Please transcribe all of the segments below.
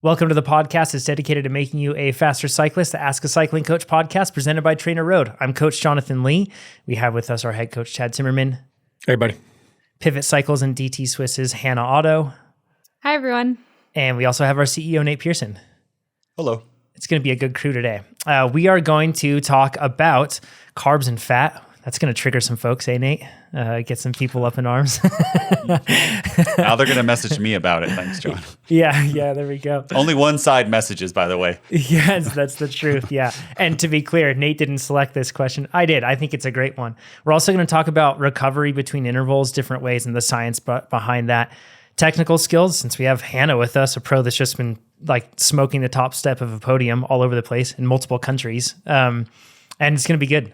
Welcome to the podcast. It's dedicated to making you a faster cyclist. The Ask a Cycling Coach podcast presented by TrainerRoad. I'm Coach Jonathan Lee. We have with us our head coach, Chad Zimmerman. Hey, buddy. Pivot Cycles and DT Swiss's Hannah Otto. Hi, everyone. And we also have our CEO, Nate Pearson. Hello. It's going to be a good crew today. We are going to talk about carbs and fat. That's going to trigger some folks, Nate? Get some people up in arms. Now they're going to message me about it. Thanks, John. Yeah, there we go. Only one side messages, by the way. Yes, that's the truth. Yeah. And to be clear, Nate didn't select this question. I did. I think it's a great one. We're also going to talk about recovery between intervals, different ways, and the science behind that. Technical skills, since we have Hannah with us, a pro that's just been like smoking the top step of a podium all over the place in multiple countries. And it's going to be good.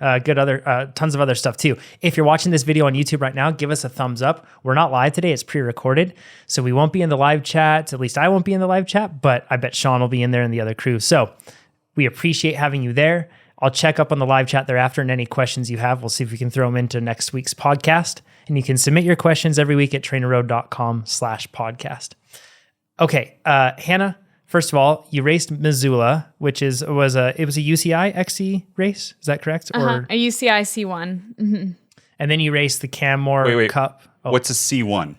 Tons of other stuff too. If you're watching this video on YouTube right now, give us a thumbs up. We're not live today. It's pre-recorded. So we won't be in the live chat. At least I won't be in the live chat, but I bet Sean will be in there and the other crew. So we appreciate having you there. I'll check up on the live chat thereafter, and any questions you have, we'll see if we can throw them into next week's podcast. And you can submit your questions every week at trainerroad.com/podcast. Okay. Hannah, first of all, you raced Missoula, which was a UCI XC race. Is that correct? Or a UCI C1. Mm-hmm. And then you raced the Canmore Cup. Oh. What's a C1?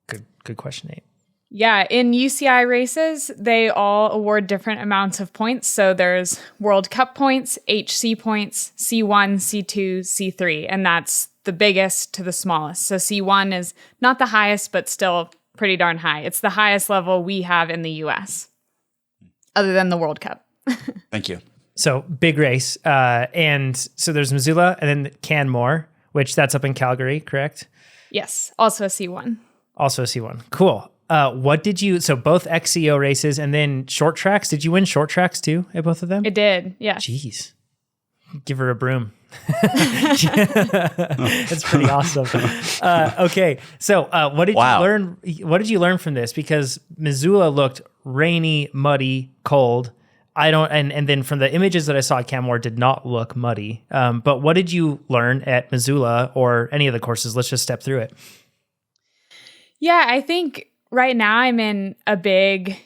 Good question, Nate. Yeah, in UCI races, they all award different amounts of points. So there's World Cup points, HC points, C1, C2, C3, and that's the biggest to the smallest. So C1 is not the highest, but still pretty darn high. It's the highest level we have in the US, other than the World Cup. Thank you. So big race. And so there's Missoula and then Canmore, which that's up in Calgary, correct? Yes. Also a C1. Also a C1. Cool. So both XCO races and then short tracks. Did you win short tracks too at both of them? It did. Yeah. Jeez. Give her a broom. That's pretty awesome. Okay. So what did you learn? What did you learn from this? Because Missoula looked rainy, muddy, cold. And then from the images that I saw at Canmore did not look muddy. But what did you learn at Missoula or any of the courses? Let's just step through it. Yeah, I think right now I'm in a big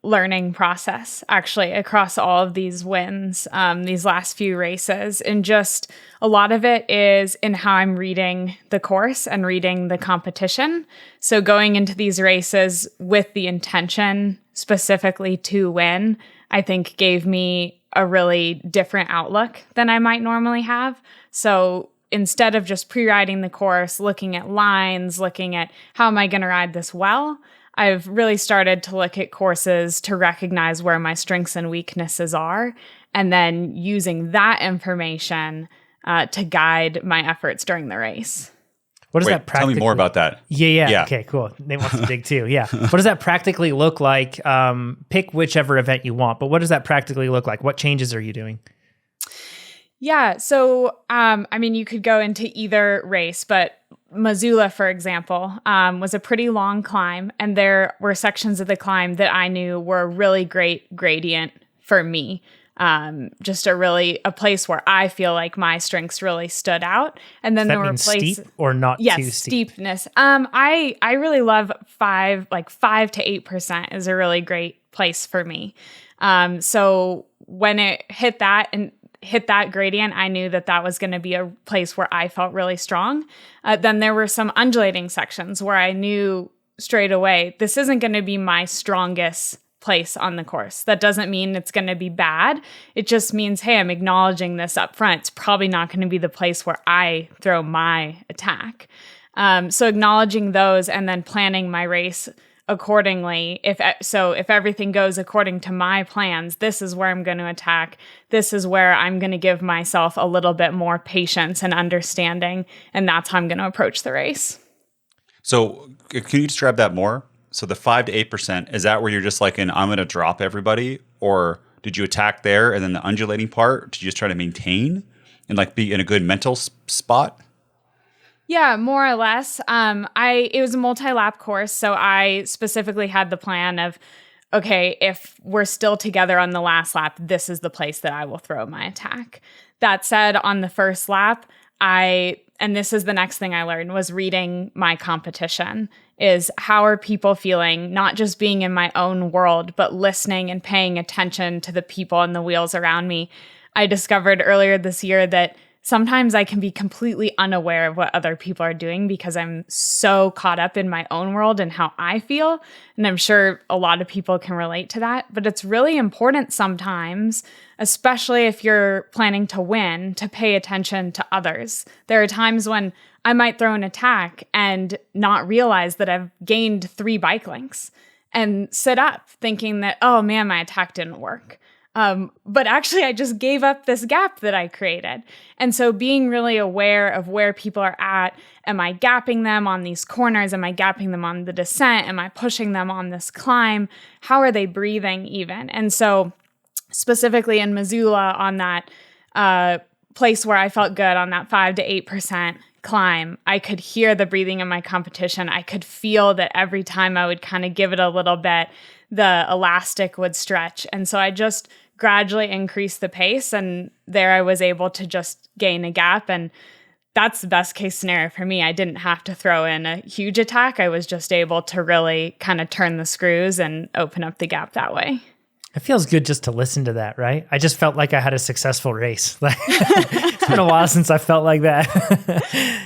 learning process, actually, across all of these wins, these last few races. And just a lot of it is in how I'm reading the course and reading the competition. So going into these races with the intention specifically to win, I think gave me a really different outlook than I might normally have. So instead of just pre-riding the course, looking at lines, looking at how am I going to ride this well, I've really started to look at courses to recognize where my strengths and weaknesses are, and then using that information to guide my efforts during the race. What does that practically... Tell me more about that. Yeah. Okay, cool. Nate wants to dig too. Yeah. What does that practically look like? Pick whichever event you want, but what does that practically look like? What changes are you doing? Yeah. So, you could go into either race, but Missoula, for example, was a pretty long climb. And there were sections of the climb that I knew were a really great gradient for me. Just a place where I feel like my strengths really stood out. And then there were places steep or not too steep? Steepness. I really love 5 to 8% is a really great place for me. So when it hit that gradient, I knew that was going to be a place where I felt really strong. Then there were some undulating sections where I knew straight away, this isn't going to be my strongest place on the course. That doesn't mean it's going to be bad. It just means, hey, I'm acknowledging this up front. It's probably not going to be the place where I throw my attack. So acknowledging those and then planning my race accordingly. If everything goes according to my plans, this is where I'm going to attack. This is where I'm going to give myself a little bit more patience and understanding, and that's how I'm going to approach the race. So can you describe that more? So the 5 to 8%, is that where you're just like, I'm going to drop everybody? Or did you attack there and then the undulating part, did you just try to maintain and like be in a good mental spot? Yeah, more or less. It was a multi-lap course, so I specifically had the plan of, okay, if we're still together on the last lap, this is the place that I will throw my attack. That said, on the first lap, and this is the next thing I learned, was reading my competition is how are people feeling, not just being in my own world, but listening and paying attention to the people and the wheels around me. I discovered earlier this year that sometimes I can be completely unaware of what other people are doing because I'm so caught up in my own world and how I feel. And I'm sure a lot of people can relate to that. But it's really important sometimes, especially if you're planning to win, to pay attention to others. There are times when I might throw an attack and not realize that I've gained 3 bike lengths and sit up thinking that, oh man, my attack didn't work. But actually, I just gave up this gap that I created. And so being really aware of where people are at, am I gapping them on these corners? Am I gapping them on the descent? Am I pushing them on this climb? How are they breathing even? And so specifically in Missoula on that place where I felt good on that 5 to 8% climb, I could hear the breathing of my competition. I could feel that every time I would kind of give it a little bit, the elastic would stretch. And so I just gradually increased the pace, and there I was able to just gain a gap. And that's the best case scenario for me. I didn't have to throw in a huge attack. I was just able to really kind of turn the screws and open up the gap that way. It feels good just to listen to that, right? I just felt like I had a successful race. Like it's been a while since I felt like that,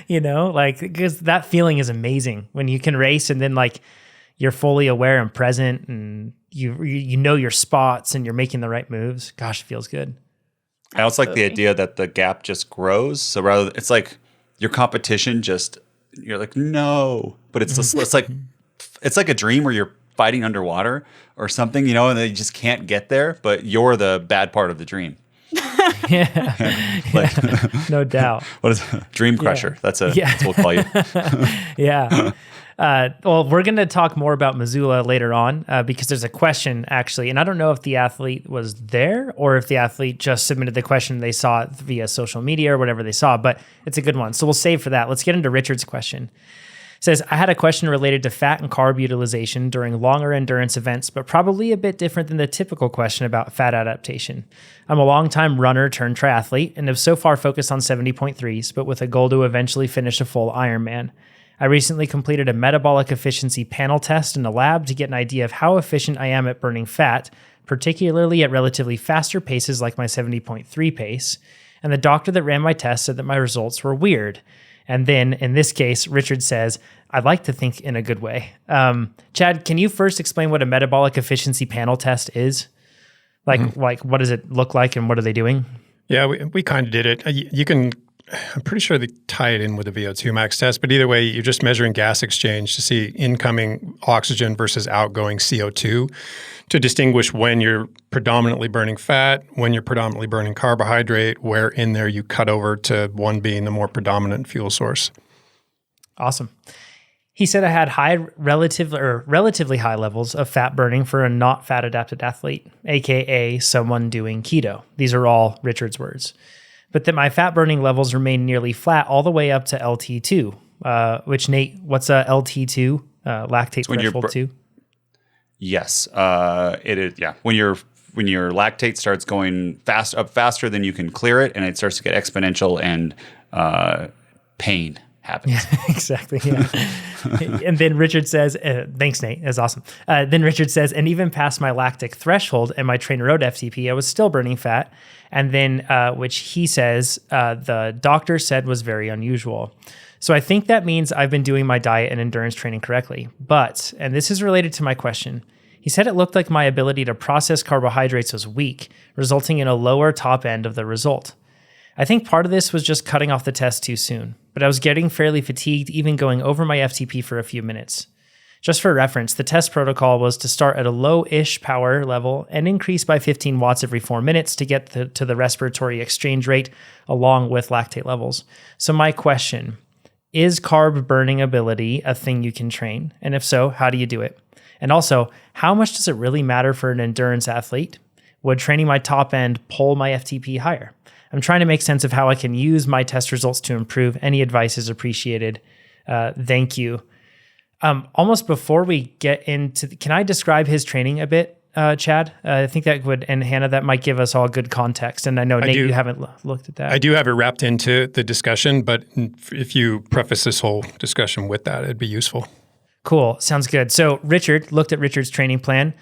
because that feeling is amazing when you can race and then like you're fully aware and present and you know your spots and you're making the right moves. Gosh, it feels good. I also like the idea that the gap just grows. So rather, it's like your competition you're like, no, but it's like a dream where you're fighting underwater or something, and they just can't get there, but you're the bad part of the dream. No doubt. What is it? Dream crusher? Yeah. That's what we'll call you. Yeah. Well, we're going to talk more about Missoula later on because there's a question actually, and I don't know if the athlete was there or if the athlete just submitted the question. They saw it via social media or whatever they saw, but it's a good one. So we'll save for that. Let's get into Richard's question. It says, I had a question related to fat and carb utilization during longer endurance events, but probably a bit different than the typical question about fat adaptation. I'm a longtime runner turned triathlete and have so far focused on 70.3s, but with a goal to eventually finish a full Ironman. I recently completed a metabolic efficiency panel test in a lab to get an idea of how efficient I am at burning fat, particularly at relatively faster paces like my 70.3 pace. And the doctor that ran my test said that my results were weird. And then, in this case, Richard says, I'd like to think in a good way. Chad, can you first explain what a metabolic efficiency panel test is? Like what does it look like and what are they doing? Yeah, we kind of did it. You can, I'm pretty sure they tie it in with a VO2 max test, but either way, you're just measuring gas exchange to see incoming oxygen versus outgoing CO2 to distinguish when you're predominantly burning fat, when you're predominantly burning carbohydrate, where in there you cut over to one being the more predominant fuel source. Awesome. He said I had relatively high levels of fat burning for a not fat adapted athlete, aka someone doing keto. These are all Richard's words. But that my fat burning levels remain nearly flat all the way up to LT2, which Nate, what's a LT2, lactate threshold 2? Yes, it is. Yeah, when your lactate starts going faster than you can clear it, and it starts to get exponential, and pain happens. Yeah, exactly. Yeah. And then Richard says, "Thanks, Nate. That's awesome." Then Richard says, "And even past my lactic threshold and my TrainerRoad FTP, I was still burning fat." And then, which he says, the doctor said was very unusual. So I think that means I've been doing my diet and endurance training correctly. But, and this is related to my question, he said it looked like my ability to process carbohydrates was weak, resulting in a lower top end of the result. I think part of this was just cutting off the test too soon, but I was getting fairly fatigued even going over my FTP for a few minutes. Just for reference, the test protocol was to start at a low-ish power level and increase by 15 watts every 4 minutes to get to the respiratory exchange rate along with lactate levels. So my question, is carb burning ability a thing you can train? And if so, how do you do it? And also, how much does it really matter for an endurance athlete? Would training my top end pull my FTP higher? I'm trying to make sense of how I can use my test results to improve. Any advice is appreciated. Thank you. Almost before we get into, can I describe his training a bit, Chad? I think that would, and Hannah, that might give us all good context. And I know, Nate, you haven't looked at that. I do have it wrapped into the discussion, but if you preface this whole discussion with that, it'd be useful. Cool. Sounds good. So Richard, looked at Richard's training plan.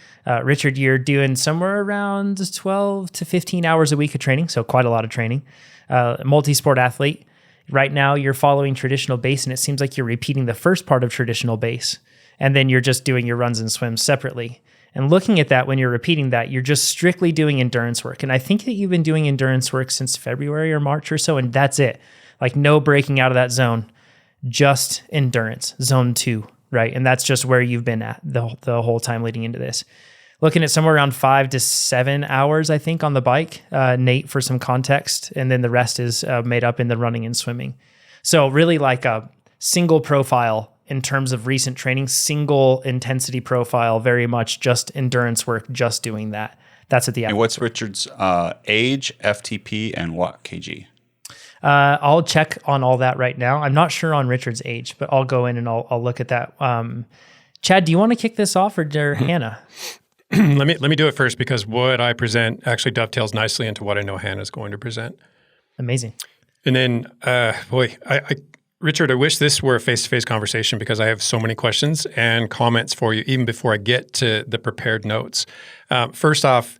Richard, you're doing somewhere around 12 to 15 hours a week of training. So quite a lot of training. Multi-sport athlete. Right now you're following traditional base, and it seems like you're repeating the first part of traditional base. And then you're just doing your runs and swims separately. And looking at that, when you're repeating that, you're just strictly doing endurance work. And I think that you've been doing endurance work since February or March or so, and that's it. Like no breaking out of that zone, just endurance, zone 2, right? And that's just where you've been at the whole time leading into this. Looking at somewhere around 5 to 7 hours, I think, on the bike, Nate, for some context. And then the rest is made up in the running and swimming. So really like a single profile in terms of recent training, single intensity profile, very much just endurance work, just doing that. That's at the end. And what's Richard's age, FTP, and what kg? I'll check on all that right now. I'm not sure on Richard's age, but I'll go in and I'll look at that. Chad, do you want to kick this off, or Hannah? Let me do it first, because what I present actually dovetails nicely into what I know Hannah's going to present. Amazing. And then, Richard, I wish this were a face-to-face conversation, because I have so many questions and comments for you even before I get to the prepared notes. First off,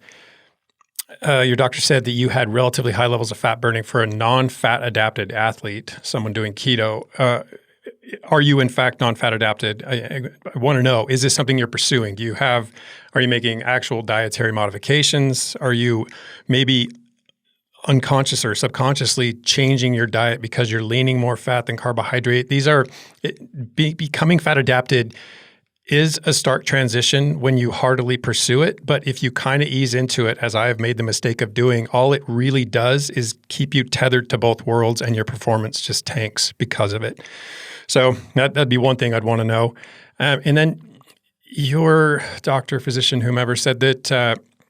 your doctor said that you had relatively high levels of fat burning for a non-fat adapted athlete, someone doing keto. Are you in fact non-fat adapted? I want to know, is this something you're pursuing? Are you making actual dietary modifications? Are you maybe unconscious or subconsciously changing your diet because you're leaning more fat than carbohydrate? Becoming fat adapted is a stark transition when you heartily pursue it. But if you kind of ease into it, as I have made the mistake of doing, all it really does is keep you tethered to both worlds, and your performance just tanks because of it. So that'd be one thing I'd want to know. And then your doctor, physician, whomever said that,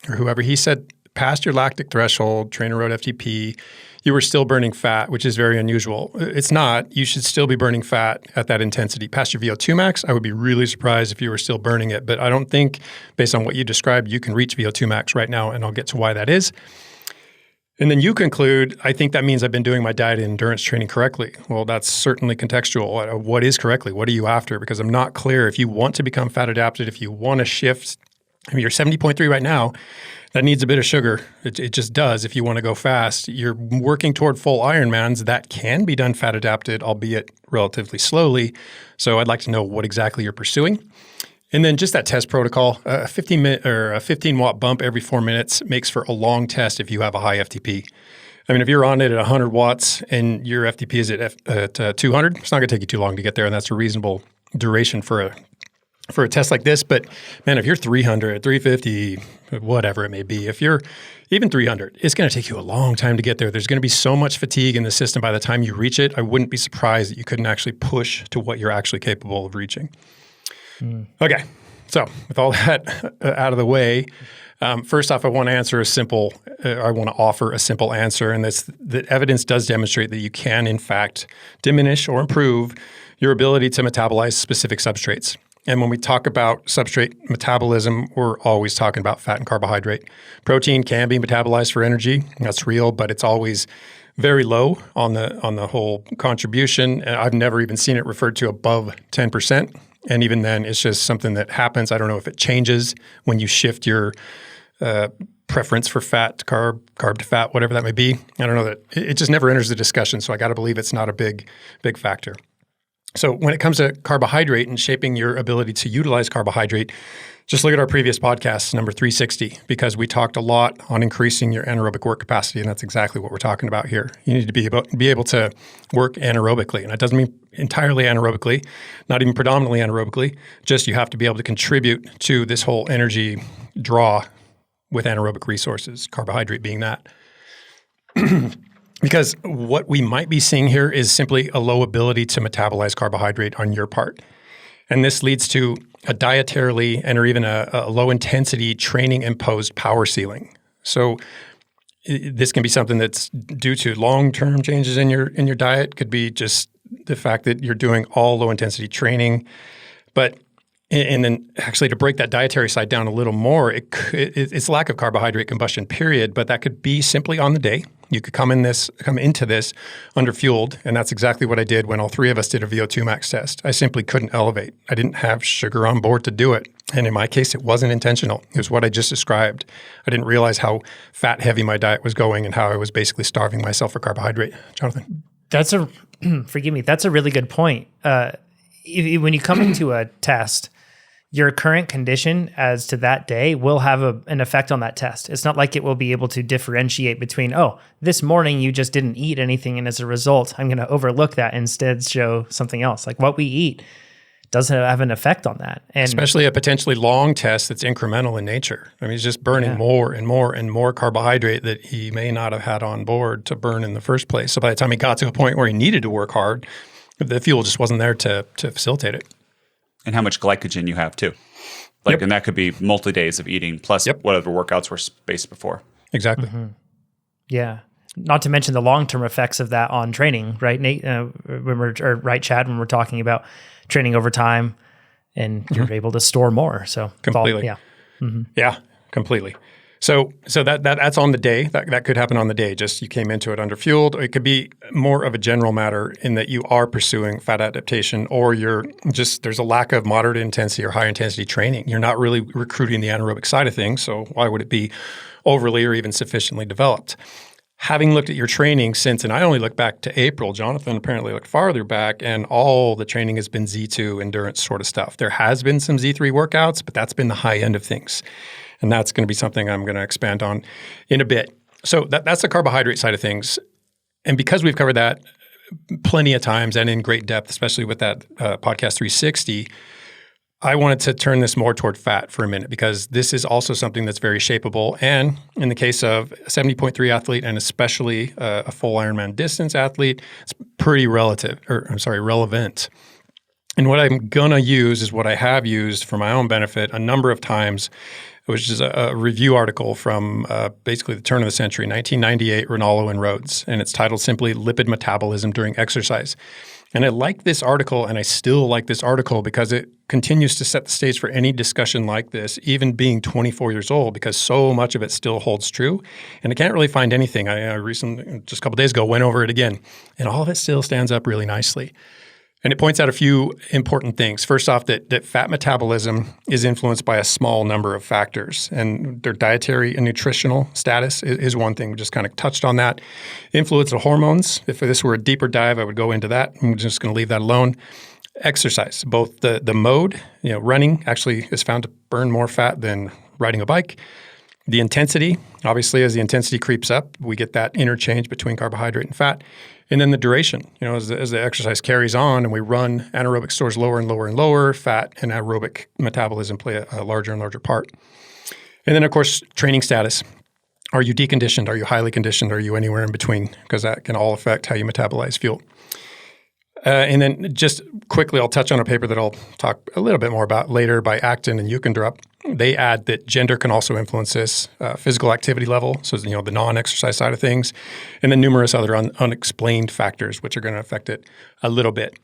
or whoever, he said, past your lactic threshold, TrainerRoad FTP, you were still burning fat, which is very unusual. It's not. You should still be burning fat at that intensity. Past your VO2 max, I would be really surprised if you were still burning it. But I don't think, based on what you described, you can reach VO2 max right now, and I'll get to why that is. And then you conclude, I think that means I've been doing my diet and endurance training correctly. Well, that's certainly contextual. What is correctly? What are you after? Because I'm not clear. If you want to become fat adapted, if you want to shift, I mean, you're 70.3 right now. That needs a bit of sugar. It just does if you want to go fast. You're working toward full Ironmans. That can be done fat adapted, albeit relatively slowly. So I'd like to know what exactly you're pursuing. And then just that test protocol, a 15-watt bump every 4 minutes makes for a long test if you have a high FTP. I mean, if you're on it at 100 watts and your FTP is at 200, it's not going to take you too long to get there, and that's a reasonable duration for a test like this. But man, if you're 300, 350, whatever it may be, if you're even 300, it's going to take you a long time to get there. There's going to be so much fatigue in the system by the time you reach it. I wouldn't be surprised that you couldn't actually push to what you're actually capable of reaching. Okay, so with all that out of the way, first off, I want to offer a simple answer, and that's that evidence does demonstrate that you can, in fact, diminish or improve your ability to metabolize specific substrates. And when we talk about substrate metabolism, we're always talking about fat and carbohydrate. Protein can be metabolized for energy. That's real, but it's always very low on the whole contribution. And I've never even seen it referred to above 10%. And even then, it's just something that happens. I don't know if it changes when you shift your preference for fat to carb to fat, whatever that may be. I don't know that it just never enters the discussion. So I got to believe it's not a big factor. So when it comes to carbohydrate and shaping your ability to utilize carbohydrate, just look at our previous podcast, number 360, because we talked a lot on increasing your anaerobic work capacity, and that's exactly what we're talking about here. You need to be able to work anaerobically, and that doesn't mean entirely anaerobically, not even predominantly anaerobically, just you have to be able to contribute to this whole energy draw with anaerobic resources, carbohydrate being that. Because what we might be seeing here is simply a low ability to metabolize carbohydrate on your part. And this leads to a dietarily and or even a low-intensity training-imposed power ceiling. So this can be something that's due to long-term changes in your diet. Could be just the fact that you're doing all low-intensity training. And then actually to break that dietary side down a little more, it's lack of carbohydrate combustion, period. But that could be simply on the day. You could come into this underfueled, and that's exactly what I did when all three of us did a VO2 max test. I simply couldn't elevate. I didn't have sugar on board to do it. And in my case, it wasn't intentional. It was what I just described. I didn't realize how fat heavy my diet was going and how I was basically starving myself for carbohydrate. Jonathan? That's forgive me, that's a really good point. When you come into a test, your current condition as to that day will have an effect on that test. It's not like it will be able to differentiate between, oh, this morning you just didn't eat anything, and as a result, I'm going to overlook that and instead show something else. Like what we eat does have an effect on that. And especially a potentially long test that's incremental in nature. I mean, he's just burning more and more and more carbohydrate that he may not have had on board to burn in the first place. So by the time he got to a point where he needed to work hard, the fuel just wasn't there to facilitate it. And how much glycogen you have too. And that could be multi-days of eating plus whatever workouts were spaced before. Exactly. Mm-hmm. Yeah. Not to mention the long-term effects of that on training, right, Nate? Chad, when we're talking about training over time and you're able to store more. So completely. Yeah, completely. So that's on the day. That could happen on the day. Just you came into it underfueled. Or it could be more of a general matter in that you are pursuing fat adaptation, or there's a lack of moderate intensity or high intensity training. You're not really recruiting the anaerobic side of things. So why would it be overly or even sufficiently developed? Having looked at your training since, and I only look back to April, Jonathan apparently looked farther back, and all the training has been Z2 endurance sort of stuff. There has been some Z3 workouts, but that's been the high end of things. And that's going to be something I'm going to expand on in a bit. So that's the carbohydrate side of things. And because we've covered that plenty of times and in great depth, especially with that podcast 360, I wanted to turn this more toward fat for a minute, because this is also something that's very shapeable. And in the case of a 70.3 athlete, and especially a full Ironman distance athlete, it's pretty relevant. And what I'm going to use is what I have used for my own benefit a number of times, which is a review article from basically the turn of the century, 1998, Rinaldo and Rhodes. And it's titled simply Lipid Metabolism During Exercise. And I like this article, and I still like this article because it continues to set the stage for any discussion like this, even being 24 years old, because so much of it still holds true. And I can't really find anything. I recently, just a couple of days ago, went over it again, and all of it still stands up really nicely. And it points out a few important things. First off, that fat metabolism is influenced by a small number of factors, and their dietary and nutritional status is one thing. We just kind of touched on that. Influence of hormones. If this were a deeper dive, I would go into that. I'm just going to leave that alone. Exercise, both the mode, running actually is found to burn more fat than riding a bike. The intensity, obviously, as the intensity creeps up, we get that interchange between carbohydrate and fat. And then the duration, as the exercise carries on and we run anaerobic stores lower and lower and lower, fat and aerobic metabolism play a larger and larger part. And then, of course, training status. Are you deconditioned? Are you highly conditioned? Are you anywhere in between? Because that can all affect how you metabolize fuel. And then just quickly, I'll touch on a paper that I'll talk a little bit more about later by Acton and Ukendrup. They add that gender can also influence this, physical activity level, so the non-exercise side of things, and then numerous other unexplained factors which are going to affect it a little bit.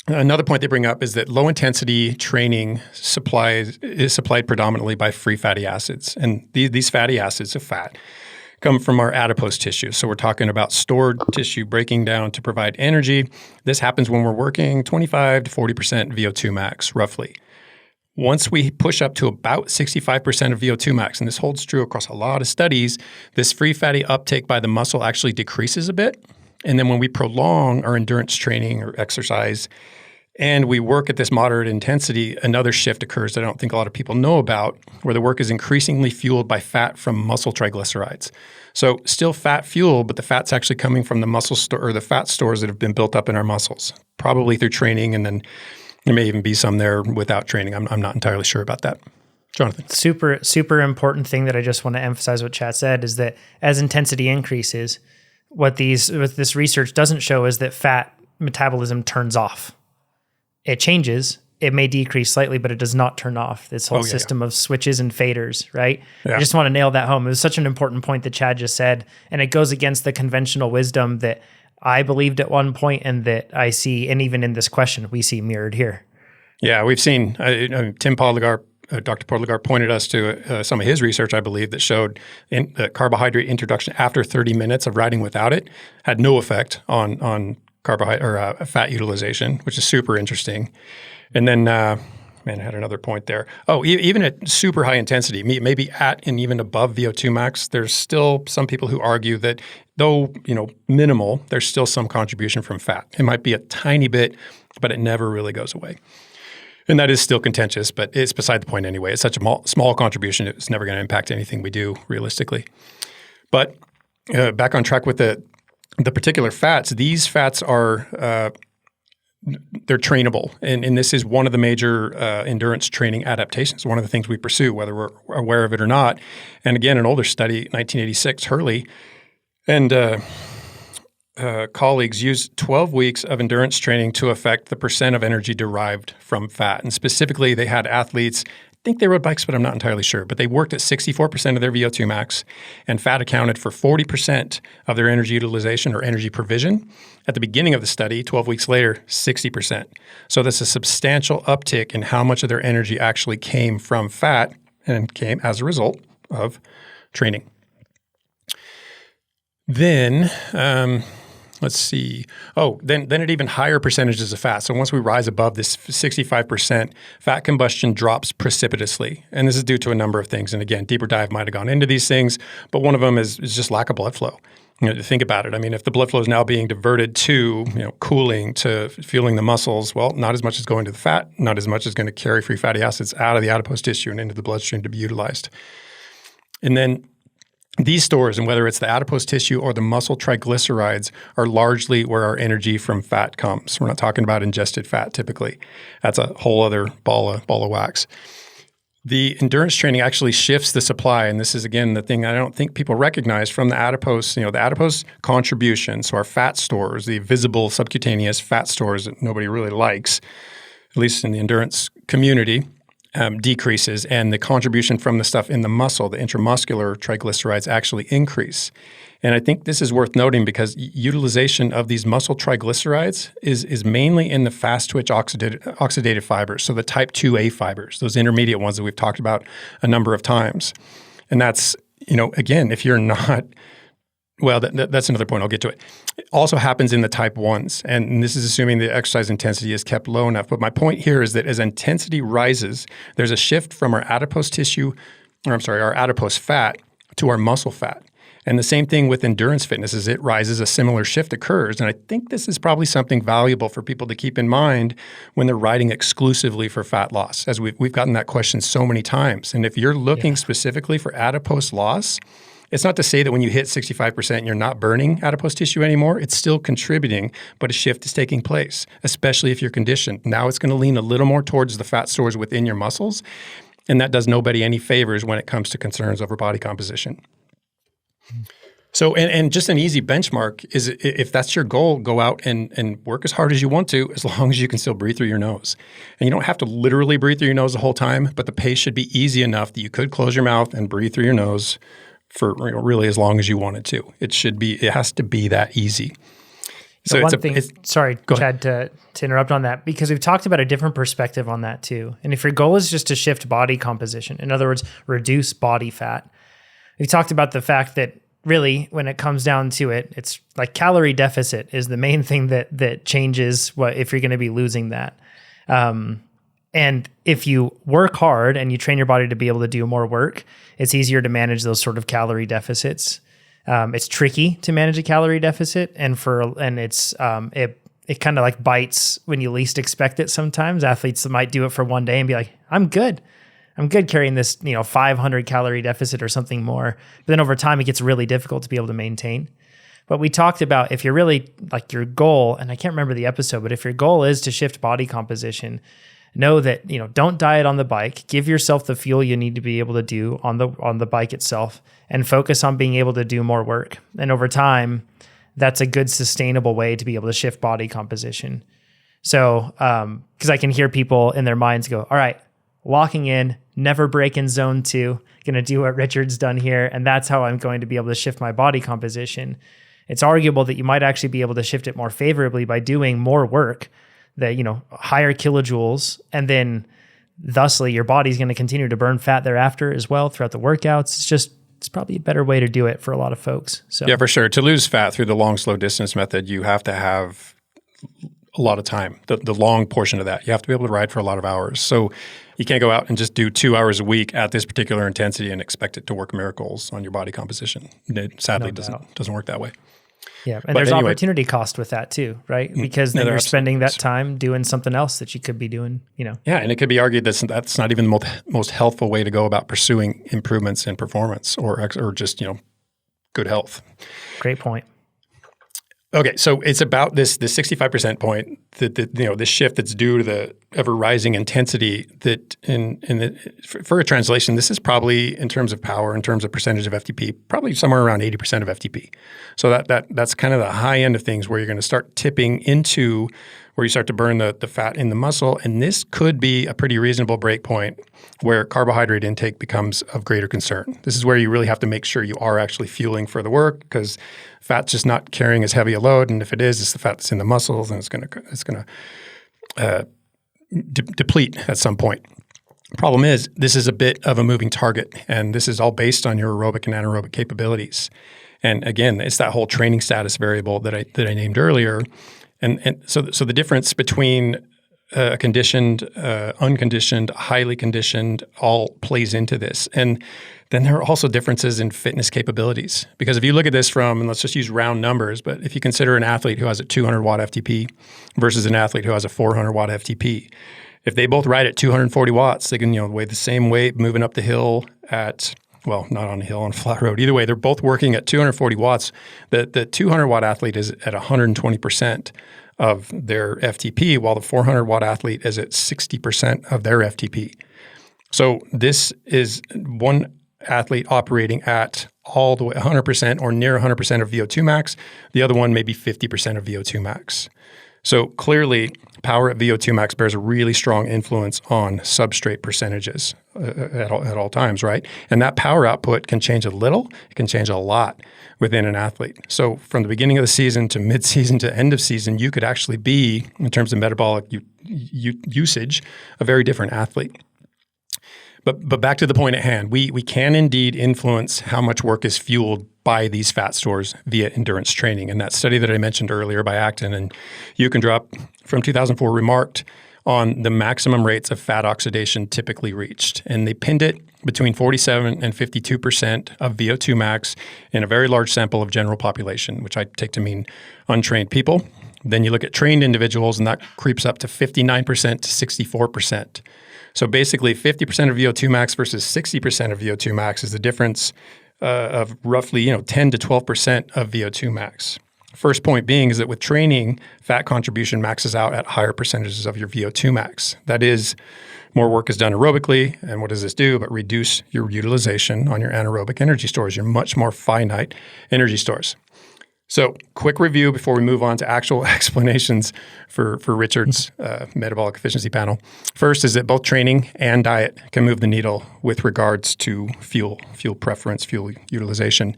Another point they bring up is that low-intensity training is supplied predominantly by free fatty acids, and these fatty acids of fat come from our adipose tissue. So we're talking about stored tissue breaking down to provide energy. This happens when we're working 25 to 40% VO2 max, roughly. Once we push up to about 65% of VO2 max, and this holds true across a lot of studies, this free fatty uptake by the muscle actually decreases a bit. And then when we prolong our endurance training or exercise, and we work at this moderate intensity, another shift occurs that I don't think a lot of people know about, where the work is increasingly fueled by fat from muscle triglycerides. So still fat fuel, but the fat's actually coming from the muscle or the fat stores that have been built up in our muscles, probably through training, and then there may even be some there without training. I'm not entirely sure about that. Jonathan. Super, super important thing that I just want to emphasize what Chad said is that as intensity increases, what this research doesn't show is that fat metabolism turns off. It changes. It may decrease slightly, but it does not turn off. This whole system of switches and faders, right? Yeah. I just want to nail that home. It was such an important point that Chad just said, and it goes against the conventional wisdom that I believed at one point and that I see, and even in this question, we see mirrored here. Yeah, we've seen Tim Podlegar Dr. Portlagar pointed us to some of his research, I believe, that showed carbohydrate introduction after 30 minutes of riding without it had no effect on carbohydrate or fat utilization, which is super interesting. And then, I had another point there. Oh, even at super high intensity, maybe at and even above VO2 max, there's still some people who argue that though, minimal, there's still some contribution from fat. It might be a tiny bit, but it never really goes away. And that is still contentious, but it's beside the point anyway. It's such a small contribution, it's never going to impact anything we do realistically. But back on track with the particular fats, these fats are they're trainable. And this is one of the major endurance training adaptations, one of the things we pursue, whether we're aware of it or not. And again, an older study, 1986, Hurley and colleagues used 12 weeks of endurance training to affect the percent of energy derived from fat. And specifically, they had athletes, I think they rode bikes, but I'm not entirely sure, but they worked at 64% of their VO2 max, and fat accounted for 40% of their energy utilization or energy provision. At the beginning of the study, 12 weeks later, 60%. So that's a substantial uptick in how much of their energy actually came from fat and came as a result of training. Then, let's see. Oh, then at even higher percentages of fat. So once we rise above this 65%, fat combustion drops precipitously. And this is due to a number of things. And again, deeper dive might have gone into these things, but one of them is just lack of blood flow. Think about it. I mean, if the blood flow is now being diverted to, cooling, to fueling the muscles, well, not as much is going to the fat, not as much is going to carry free fatty acids out of the adipose tissue and into the bloodstream to be utilized. And then these stores, and whether it's the adipose tissue or the muscle triglycerides, are largely where our energy from fat comes. We're not talking about ingested fat typically. That's a whole other ball of wax. The endurance training actually shifts the supply, and this is, again, the thing I don't think people recognize from the adipose, the adipose contribution, so our fat stores, the visible subcutaneous fat stores that nobody really likes, at least in the endurance community, decreases, and the contribution from the stuff in the muscle, the intramuscular triglycerides, actually increase. And I think this is worth noting because utilization of these muscle triglycerides is mainly in the fast-twitch oxidative fibers, so the type 2A fibers, those intermediate ones that we've talked about a number of times. And that's, again, if you're not well, that's another point. I'll get to it. It also happens in the type 1s, and this is assuming the exercise intensity is kept low enough. But my point here is that as intensity rises, there's a shift from our adipose our adipose fat to our muscle fat. And the same thing with endurance fitness. As it rises, a similar shift occurs. And I think this is probably something valuable for people to keep in mind when they're riding exclusively for fat loss, as we've gotten that question so many times. And if you're looking specifically for adipose loss, it's not to say that when you hit 65% you're not burning adipose tissue anymore. It's still contributing, but a shift is taking place, especially if you're conditioned. Now it's going to lean a little more towards the fat stores within your muscles, and that does nobody any favors when it comes to concerns over body composition. So, and just an easy benchmark is if that's your goal, go out and work as hard as you want to, as long as you can still breathe through your nose. And you don't have to literally breathe through your nose the whole time, but the pace should be easy enough that you could close your mouth and breathe through your nose for really as long as you wanted to. It has to be that easy. So sorry, Chad, to interrupt on that, because we've talked about a different perspective on that too. And if your goal is just to shift body composition, in other words, reduce body fat, we talked about the fact that really, when it comes down to it, it's like calorie deficit is the main thing that changes if you're going to be losing that. And if you work hard and you train your body to be able to do more work, it's easier to manage those sort of calorie deficits. It's tricky to manage a calorie deficit, and it kind of like bites when you least expect it. Sometimes athletes might do it for one day and be like, I'm good carrying this, 500 calorie deficit or something more. But then over time, it gets really difficult to be able to maintain. But we talked about if you're really like your goal, and I can't remember the episode, but if your goal is to shift body composition, know that, don't diet on the bike. Give yourself the fuel you need to be able to do on the bike itself, and focus on being able to do more work. And over time, that's a good sustainable way to be able to shift body composition. So, because I can hear people in their minds go, all right, locking in, never break in zone 2, going to do what Richard's done here, and that's how I'm going to be able to shift my body composition. It's arguable that you might actually be able to shift it more favorably by doing more work, higher kilojoules, and then thusly your body's going to continue to burn fat thereafter as well throughout the workouts. It's probably a better way to do it for a lot of folks. So yeah, for sure. To lose fat through the long, slow distance method, you have to have a lot of time, the long portion of that. You have to be able to ride for a lot of hours. So you can't go out and just do 2 hours a week at this particular intensity and expect it to work miracles on your body composition. It sadly doesn't work that way. Yeah, and there's opportunity cost with that too, right? Because then you're spending that time doing something else that you could be doing, Yeah, and it could be argued that's not even the most healthful way to go about pursuing improvements in performance or just, good health. Great point. Okay, so it's about this 65% point that this shift that's due to the ever rising intensity that for a translation, this is probably in terms of power, in terms of percentage of FTP, probably somewhere around 80% of FTP. So that's kind of the high end of things where you're going to start tipping into where you start to burn the fat in the muscle. And this could be a pretty reasonable break point where carbohydrate intake becomes of greater concern. This is where you really have to make sure you are actually fueling for the work because fat's just not carrying as heavy a load. And if it is, it's the fat that's in the muscles and it's going to deplete at some point. Problem is, this is a bit of a moving target, and this is all based on your aerobic and anaerobic capabilities. And again, it's that whole training status variable that I named earlier. And so the difference between conditioned, unconditioned, highly conditioned all plays into this. And then there are also differences in fitness capabilities. Because if you look at this and let's just use round numbers, but if you consider an athlete who has a 200 watt FTP versus an athlete who has a 400 watt FTP, if they both ride at 240 watts, they can weigh the same weight moving up the hill at not on a hill, on a flat road. Either way, they're both working at 240 watts. The 200-watt athlete is at 120% of their FTP, while the 400-watt athlete is at 60% of their FTP. So this is one athlete operating at all the way 100% or near 100% of VO2 max. The other one maybe 50% of VO2 max. So clearly, power at VO2 max bears a really strong influence on substrate percentages at all times, right? And that power output can change a little, it can change a lot within an athlete. So from the beginning of the season to mid-season to end of season, you could actually be, in terms of metabolic usage, a very different athlete. But back to the point at hand, we can indeed influence how much work is fueled by these fat stores via endurance training. And that study that I mentioned earlier by Acton and Drop from 2004 remarked on the maximum rates of fat oxidation typically reached. And they pinned it between 47 and 52% of VO2 max in a very large sample of general population, which I take to mean untrained people. Then you look at trained individuals, and that creeps up to 59% to 64%. So basically 50% of VO2 max versus 60% of VO2 max is the difference of roughly 10 to 12% of VO2 max. First point being is that with training, fat contribution maxes out at higher percentages of your VO2 max. That is, more work is done aerobically, and what does this do but reduce your utilization on your anaerobic energy stores, your much more finite energy stores. So quick review before we move on to actual explanations for Richard's metabolic efficiency panel. First is that both training and diet can move the needle with regards to fuel preference, fuel utilization,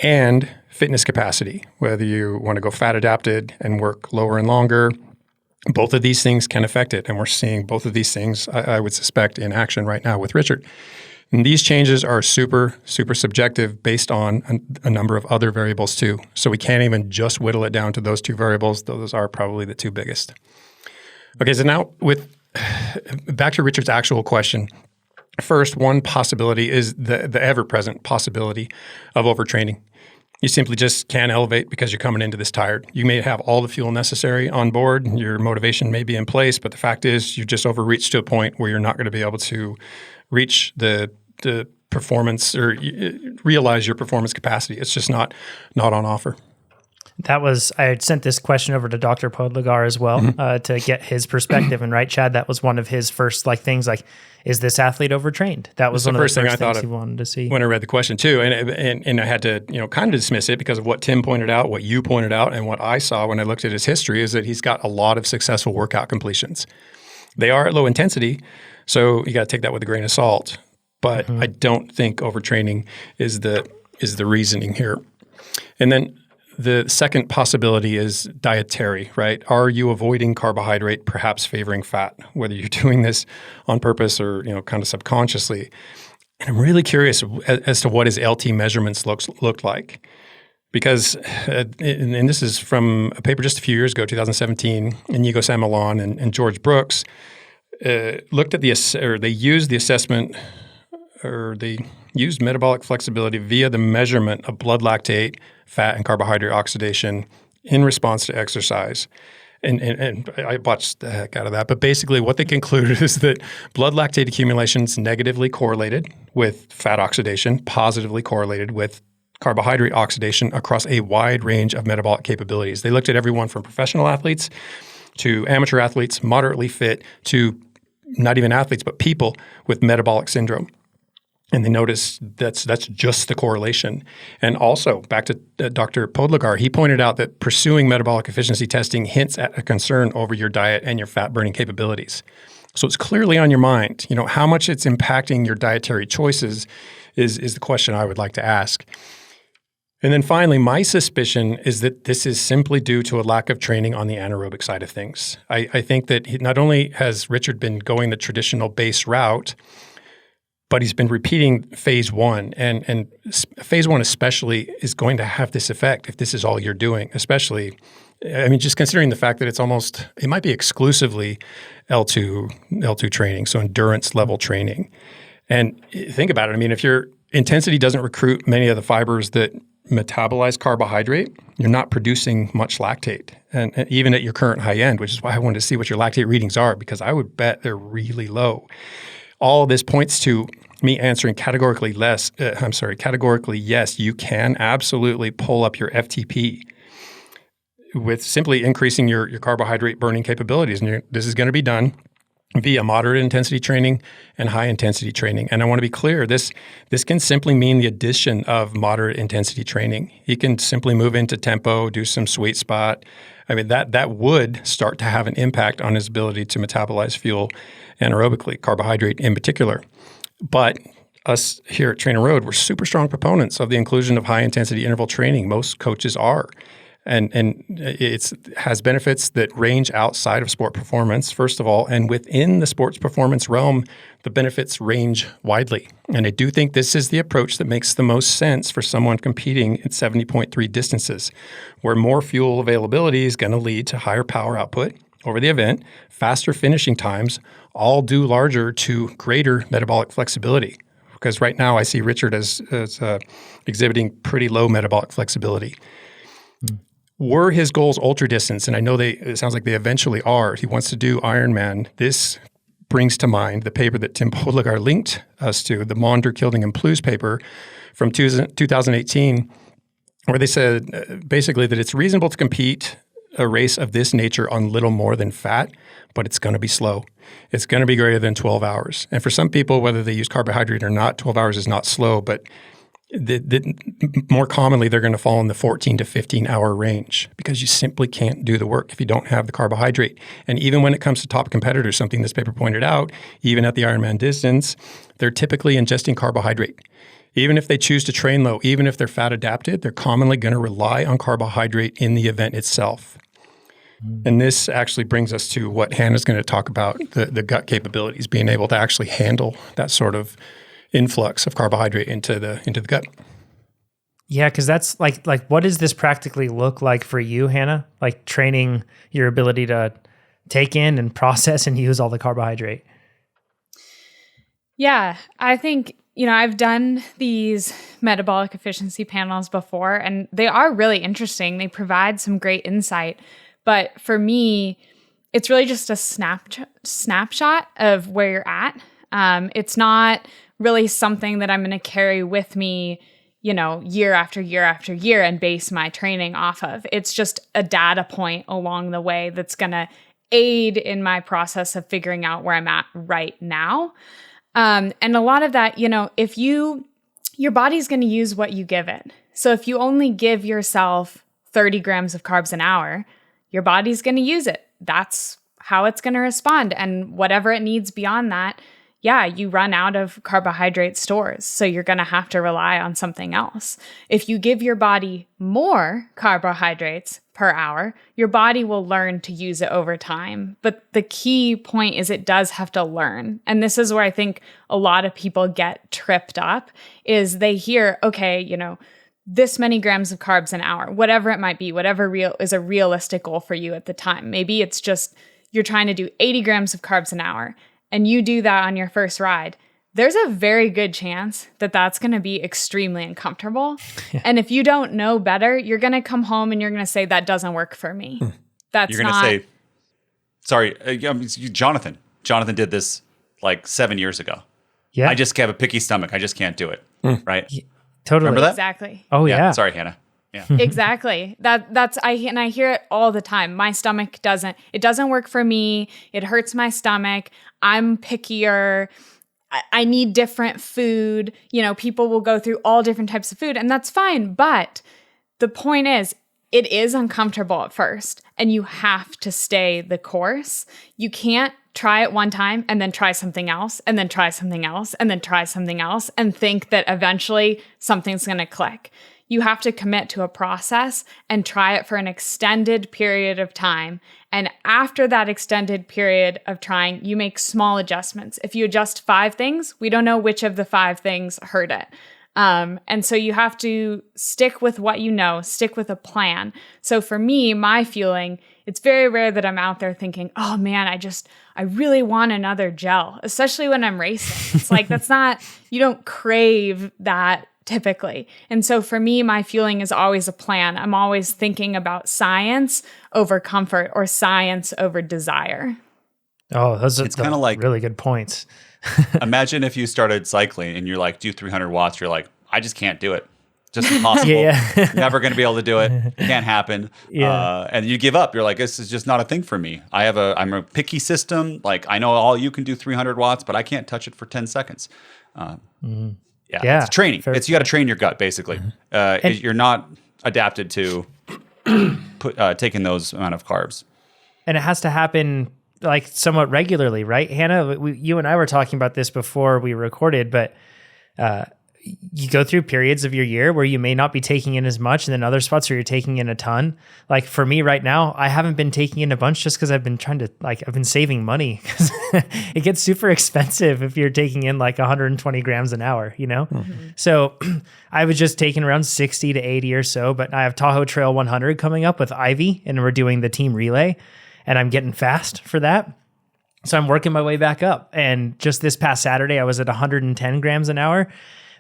and fitness capacity. Whether you want to go fat adapted and work lower and longer, both of these things can affect it. And we're seeing both of these things, I would suspect, in action right now with Richard. And these changes are super, super subjective based on a number of other variables too. So we can't even just whittle it down to those two variables. Those are probably the two biggest. Okay, so now back to Richard's actual question. First, one possibility is the ever-present possibility of overtraining. You simply just can't elevate because you're coming into this tired. You may have all the fuel necessary on board, your motivation may be in place, but the fact is you've just overreached to a point where you're not going to be able to reach the performance or realize your performance capacity. It's just not on offer. I had sent this question over to Dr. Podlegar as well to get his perspective. And right, Chad, that was one of his first things like, is this athlete overtrained? That was one of the first things I thought he wanted to see. When I read the question too, and I had to kind of dismiss it because of what Tim pointed out, what you pointed out, and what I saw when I looked at his history is that he's got a lot of successful workout completions. They are at low intensity, so you got to take that with a grain of salt. But I don't think overtraining is the reasoning here. And then The second possibility is dietary, right? Are you avoiding carbohydrate, perhaps favoring fat, whether you're doing this on purpose or, kind of subconsciously? And I'm really curious as to what his LT measurements looked like. Because, and this is from a paper just a few years ago, 2017, Inigo San Millán and George Brooks, looked at they used the assessment, or they used metabolic flexibility via the measurement of blood lactate, fat, and carbohydrate oxidation in response to exercise. And I watched the heck out of that. But basically what they concluded is that blood lactate accumulation is negatively correlated with fat oxidation, positively correlated with carbohydrate oxidation across a wide range of metabolic capabilities. They looked at everyone from professional athletes to amateur athletes, moderately fit, to not even athletes, but people with metabolic syndrome. And they noticed that's just the correlation. And also, back to Dr. Podlegar, he pointed out that pursuing metabolic efficiency testing hints at a concern over your diet and your fat-burning capabilities. So it's clearly on your mind. How much it's impacting your dietary choices is the question I would like to ask. And then finally, my suspicion is that this is simply due to a lack of training on the anaerobic side of things. I think that not only has Richard been going the traditional base route, but he's been repeating phase one. And phase one especially is going to have this effect if this is all you're doing, especially, just considering the fact that it might be exclusively L2 training, so endurance level training. And think about it. If your intensity doesn't recruit many of the fibers that metabolize carbohydrate, you're not producing much lactate. And even at your current high end, which is why I wanted to see what your lactate readings are, because I would bet they're really low. All of this points to me answering categorically yes, you can absolutely pull up your FTP with simply increasing your carbohydrate burning capabilities. And this is going to be done via moderate intensity training and high intensity training. And I want to be clear, this can simply mean the addition of moderate intensity training. You can simply move into tempo, do some sweet spot. That would start to have an impact on his ability to metabolize fuel anaerobically, carbohydrate in particular. But us here at TrainerRoad, we're super strong proponents of the inclusion of high intensity interval training. Most coaches are. And it has benefits that range outside of sport performance, first of all, and within the sports performance realm, the benefits range widely. And I do think this is the approach that makes the most sense for someone competing at 70.3 distances, where more fuel availability is going to lead to higher power output over the event, faster finishing times, all due larger to greater metabolic flexibility. Because right now I see Richard as exhibiting pretty low metabolic flexibility. Were his goals ultra distance, and I know it sounds like they eventually are, he wants to do Ironman, this brings to mind the paper that Tim Podlegar linked us to, the Maunder, Kilding, and Plews paper from 2018, where they said basically that it's reasonable to compete a race of this nature on little more than fat, but it's going to be slow. It's going to be greater than 12 hours. And for some people, whether they use carbohydrate or not, 12 hours is not slow, but more commonly, they're going to fall in the 14 to 15 hour range because you simply can't do the work if you don't have the carbohydrate. And even when it comes to top competitors, something this paper pointed out, even at the Ironman distance, they're typically ingesting carbohydrate. Even if they choose to train low, even if they're fat adapted, they're commonly going to rely on carbohydrate in the event itself. And this actually brings us to what Hannah's going to talk about, the gut capabilities, being able to actually handle that sort of influx of carbohydrate into the gut. Yeah, because that's like what does this practically look like for you, Hannah? Like training your ability to take in and process and use all the carbohydrate. Yeah, I think, I've done these metabolic efficiency panels before, and they are really interesting. They provide some great insight. But for me, it's really just a snapshot of where you're at. It's not really something that I'm going to carry with me, year after year after year and base my training off of. It's just a data point along the way that's going to aid in my process of figuring out where I'm at right now. And a lot of that, if your body's going to use what you give it. So if you only give yourself 30 grams of carbs an hour, your body's going to use it. That's how it's going to respond. And whatever it needs beyond that, yeah, you run out of carbohydrate stores. So you're going to have to rely on something else. If you give your body more carbohydrates per hour, your body will learn to use it over time. But the key point is it does have to learn. And this is where I think a lot of people get tripped up is they hear, okay, you know, this many grams of carbs an hour, whatever it might be, whatever is a realistic goal for you at the time. Maybe it's just you're trying to do 80 grams of carbs an hour and you do that on your first ride. There's a very good chance that that's going to be extremely uncomfortable. Yeah. And if you don't know better, you're going to come home and you're going to say, that doesn't work for me. That's you're going to say, sorry, Jonathan. Jonathan did this like 7 years ago. Yeah. I just have a picky stomach. I just can't do it. Right? Yeah, totally. Remember that? Exactly. Oh, yeah. Sorry, Hannah. Yeah. Exactly. I hear it all the time. My stomach doesn't work for me. It hurts my stomach. I'm pickier. I need different food. You know, people will go through all different types of food, and that's fine. But the point is, it is uncomfortable at first, and you have to stay the course. You can't try it one time and then try something else and then try something else and then try something else and think that eventually something's going to click. You have to commit to a process and try it for an extended period of time. And after that extended period of trying, you make small adjustments. If you adjust 5 things, we don't know which of the 5 things hurt it. And so you have to stick with what you know, stick with a plan. So for me, my feeling, it's very rare that I'm out there thinking, oh man, I really want another gel, especially when I'm racing. It's like, you don't crave that typically. And so for me, my fueling is always a plan. I'm always thinking about science over comfort or science over desire. Oh, those are kind of like really good points. Imagine if you started cycling and you're like, do 300 watts. You're like, I just can't do it. Just impossible. Yeah. Never going to be able to do it. Can't happen. Yeah. And you give up. You're like, this is just not a thing for me. I'm a picky system. Like I know all you can do 300 watts, but I can't touch it for 10 seconds. Yeah, it's training. You got to train your gut, basically. You're not adapted to taking those amount of carbs. And it has to happen like somewhat regularly, right? Hannah, you and I were talking about this before we recorded, but you go through periods of your year where you may not be taking in as much, and then other spots where you're taking in a ton. Like for me right now, I haven't been taking in a bunch just because I've been I've been saving money because it gets super expensive if you're taking in like 120 grams an hour, you know? Mm-hmm. So I was just taking around 60 to 80 or so, but I have Tahoe Trail 100 coming up with Ivy, and we're doing the team relay, and I'm getting fast for that. So I'm working my way back up. And just this past Saturday, I was at 110 grams an hour.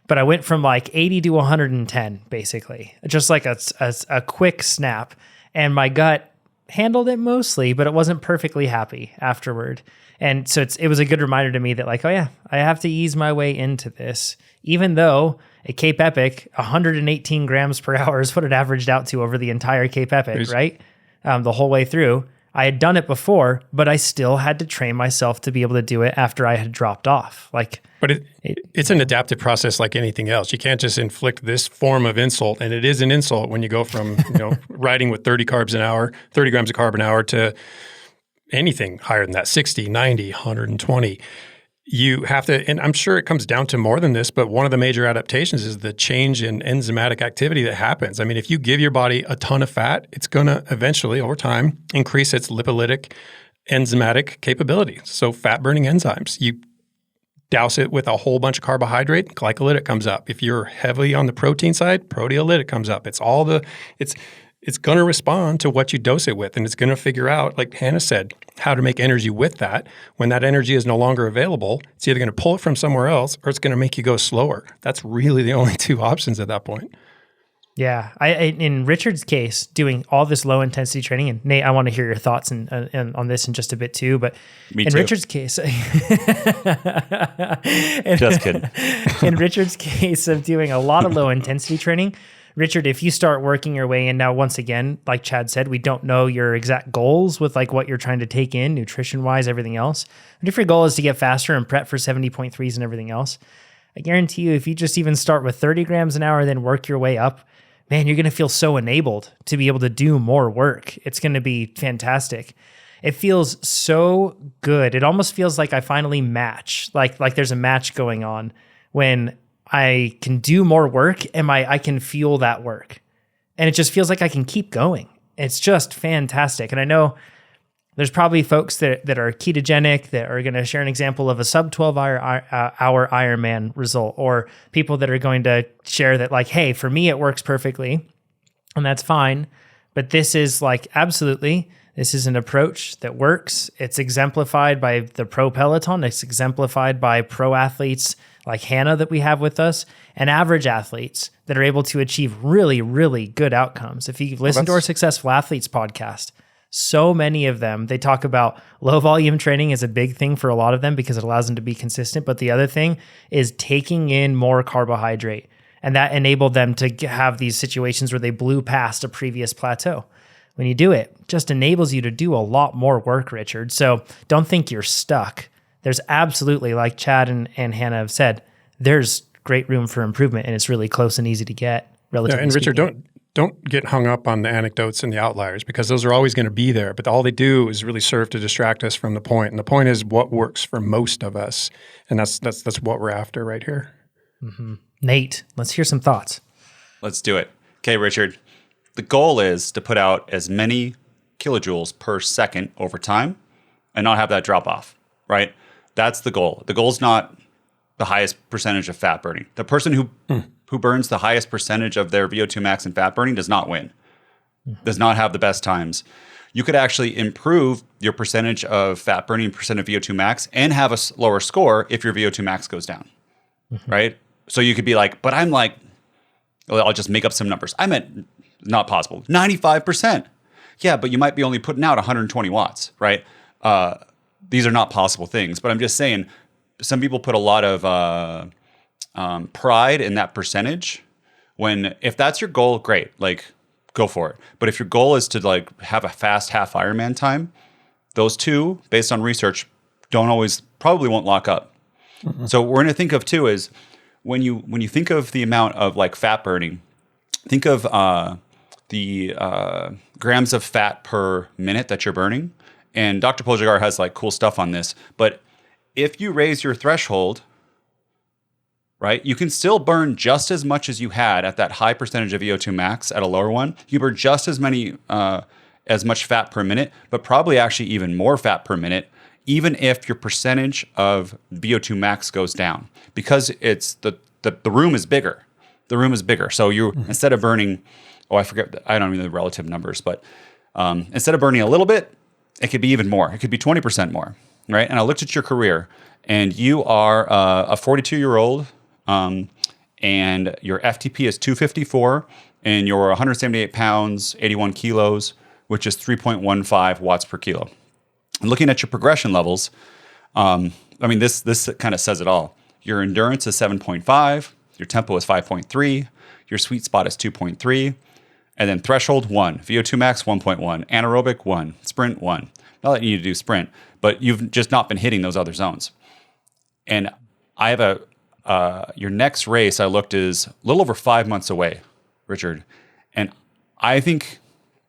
But I went from like 80 to 110, basically, just like a quick snap. And my gut handled it mostly, but it wasn't perfectly happy afterward. And so it was a good reminder to me that like, oh yeah, I have to ease my way into this, even though at Cape Epic, 118 grams per hour is what it averaged out to over the entire Cape Epic, right? The whole way through. I had done it before, but I still had to train myself to be able to do it after I had dropped off. But it's an adaptive process like anything else. You can't just inflict this form of insult, and it is an insult when you go from riding with 30 grams of carb an hour to anything higher than that, 60, 90, 120. You have to, and I'm sure it comes down to more than this, but one of the major adaptations is the change in enzymatic activity that happens. I mean, if you give your body a ton of fat, it's going to eventually, over time, increase its lipolytic enzymatic capability. So fat-burning enzymes. You douse it with a whole bunch of carbohydrate, glycolytic comes up. If you're heavily on the protein side, proteolytic comes up. It's going to respond to what you dose it with, and it's going to figure out, like Hannah said, how to make energy with that. When that energy is no longer available, it's either going to pull it from somewhere else or it's going to make you go slower. That's really the only 2 options at that point. Yeah. In Richard's case, doing all this low intensity training, and Nate, I want to hear your thoughts on this in just a bit too, but Richard's case, just kidding. In Richard's case of doing a lot of low intensity training, Richard, if you start working your way in now, once again, like Chad said, we don't know your exact goals with like what you're trying to take in nutrition wise, everything else. But if your goal is to get faster and prep for 70.3s and everything else, I guarantee you, if you just even start with 30 grams an hour, then work your way up, man, you're going to feel so enabled to be able to do more work. It's going to be fantastic. It feels so good. It almost feels like I finally match, like there's a match going on when I can do more work and I can feel that work. And it just feels like I can keep going. It's just fantastic. And I know there's probably folks that are ketogenic that are going to share an example of a sub 12-hour Ironman result, or people that are going to share that like, hey, for me, it works perfectly and that's fine. But this is like, absolutely, this is an approach that works. It's exemplified by the pro peloton. It's exemplified by pro athletes like Hannah that we have with us, and average athletes that are able to achieve really, really good outcomes. If you listen to our Successful Athletes podcast, so many of them, they talk about low volume training is a big thing for a lot of them because it allows them to be consistent. But the other thing is taking in more carbohydrate. And that enabled them to have these situations where they blew past a previous plateau. When you do it, just enables you to do a lot more work, Richard. So don't think you're stuck. There's absolutely, like Chad and Hannah have said, there's great room for improvement, and it's really close and easy to get. Relatively and Richard, speaking. don't get hung up on the anecdotes and the outliers, because those are always going to be there. But all they do is really serve to distract us from the point. And the point is what works for most of us, and that's what we're after right here. Mm-hmm. Nate, let's hear some thoughts. Let's do it. Okay, Richard. The goal is to put out as many kilojoules per second over time and not have that drop off, right? That's the goal. The goal is not the highest percentage of fat burning. The person who burns the highest percentage of their VO2 max and fat burning does not win, does not have the best times. You could actually improve your percentage of fat burning, percent of VO2 max, and have a lower score if your VO2 max goes down, right? So you could be like, but I'm like, well, I'll just make up some numbers. I'm at, not possible, 95%. Yeah, but you might be only putting out 120 watts, right? These are not possible things, but I'm just saying, some people put a lot of pride in that percentage. When, if that's your goal, great, like go for it. But if your goal is to like have a fast half Ironman time, those two, based on research, probably won't lock up. So what we're going to think of too is when you think of the amount of like fat burning, think of the grams of fat per minute that you're burning. And Dr. Poljagar has like cool stuff on this. But if you raise your threshold, right, you can still burn just as much as you had at that high percentage of VO2 max at a lower one. You burn just as much fat per minute, but probably actually even more fat per minute, even if your percentage of VO2 max goes down, because it's the room is bigger. The room is bigger. So you instead of burning, I forget, I don't know the relative numbers, but instead of burning a little bit, it could be even more. It could be 20% more, right? And I looked at your career, and you are a 42-year-old, and your FTP is 254, and you're 178 pounds, 81 kilos, which is 3.15 watts per kilo. And looking at your progression levels, I mean, this kind of says it all. Your endurance is 7.5, your tempo is 5.3, your sweet spot is 2.3, and then threshold 1, VO2 max 1.1, anaerobic 1, sprint 1. Not that you need to do sprint, but you've just not been hitting those other zones. And I have your next race I looked is a little over 5 months away, Richard. And I think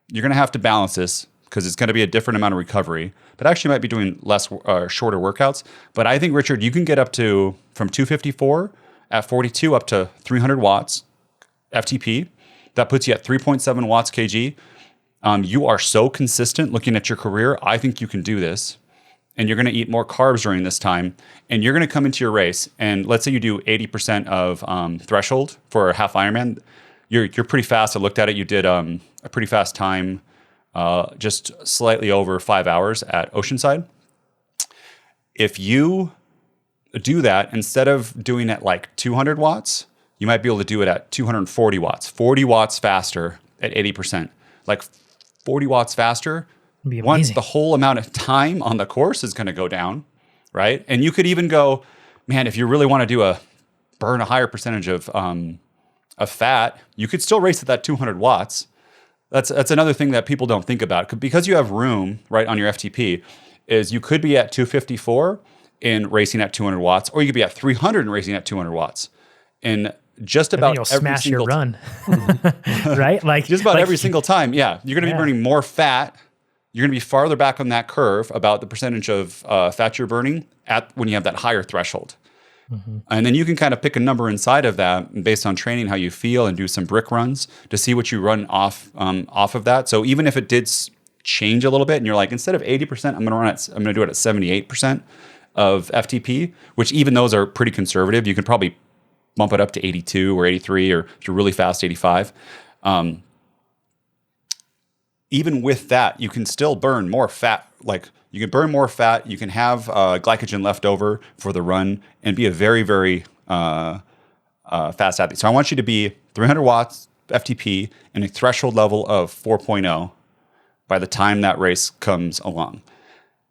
you're going to have to balance this because it's going to be a different amount of recovery, but actually might be doing less shorter workouts. But I think, Richard, you can get up to from 254 at 42 up to 300 watts FTP. That puts you at 3.7 watts kg. You are so consistent looking at your career. I think you can do this. And you're going to eat more carbs during this time. And you're going to come into your race. And let's say you do 80% of threshold for a half Ironman. You're pretty fast. I looked at it. You did a pretty fast time, just slightly over 5 hours at Oceanside. If you do that, instead of doing it like 200 watts, you might be able to do it at 240 watts, 40 watts faster at 80%. Like 40 watts faster, once the whole amount of time on the course is going to go down, right? And you could even go, man, if you really want to burn a higher percentage of fat, you could still race at that 200 watts. That's another thing that people don't think about. Because you have room, right, on your FTP, is you could be at 254 in racing at 200 watts, or you could be at 300 and racing at 200 watts. And just about you'll every smash single your run, right? Like just about every single time, yeah, you're going to be burning more fat you're going to be farther back on that curve about the percentage of fat you're burning when you have that higher threshold. And then you can kind of pick a number inside of that based on training, how you feel, and do some brick runs to see what you run off of that. So even if it did change a little bit and you're like, instead of 80%, I'm going to do it at 78% of FTP, which even those are pretty conservative. You can probably bump it up to 82 or 83, or if you're really fast, 85. Even with that, you can still burn more fat. Like, you can burn more fat. You can have glycogen left over for the run and be a very, very fast athlete. So I want you to be 300 watts FTP and a threshold level of 4.0 by the time that race comes along.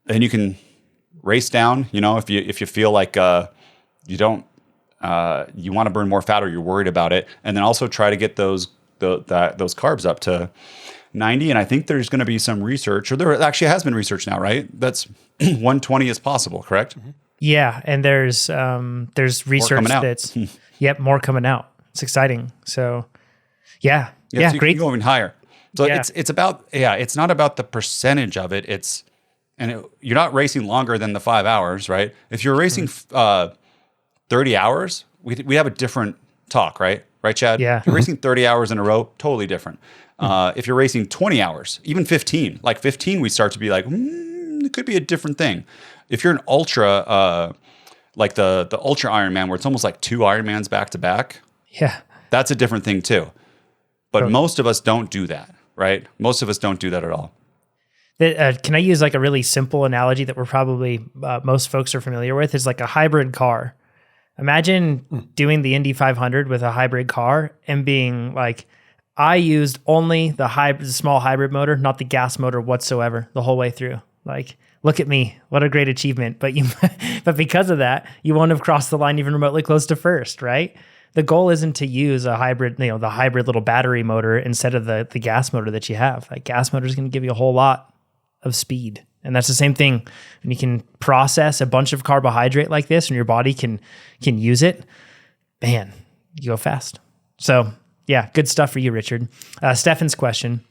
Then you can race down. If you feel like you don't, you want to burn more fat or you're worried about it, and then also try to get those carbs up to 90. And I think there's going to be some research, or there actually has been research now, right? That's 120 is possible, correct? Yeah, and there's research that's more coming out. It's exciting. So yeah, so you great. can go even higher. So Yeah. it's about it's not about the percentage of it. You're not racing longer than the 5 hours, right? If you're racing 30 hours, we have a different talk, right? Right, Chad? Yeah. If you're racing 30 hours in a row, totally different. If you're racing 20 hours, even 15, like 15, we start to be like, it could be a different thing. If you're an ultra, like the ultra Ironman, where it's almost like 2 Ironmans back to back, that's a different thing too. But most of us don't do that, right? Most of us don't do that at all. Can I use like a really simple analogy that we're probably most folks are familiar with? Is like a hybrid car. Imagine doing the Indy 500 with a hybrid car and being like, I used only the small hybrid motor, not the gas motor whatsoever the whole way through. Like, look at me, what a great achievement. But because of that, you won't have crossed the line even remotely close to first, right? The goal isn't to use a hybrid, the hybrid little battery motor instead of the gas motor that you have. Like, gas motor is going to give you a whole lot of speed. And that's the same thing when you can process a bunch of carbohydrate like this and your body can use it, man, you go fast. So yeah, good stuff for you, Richard. Stefan's question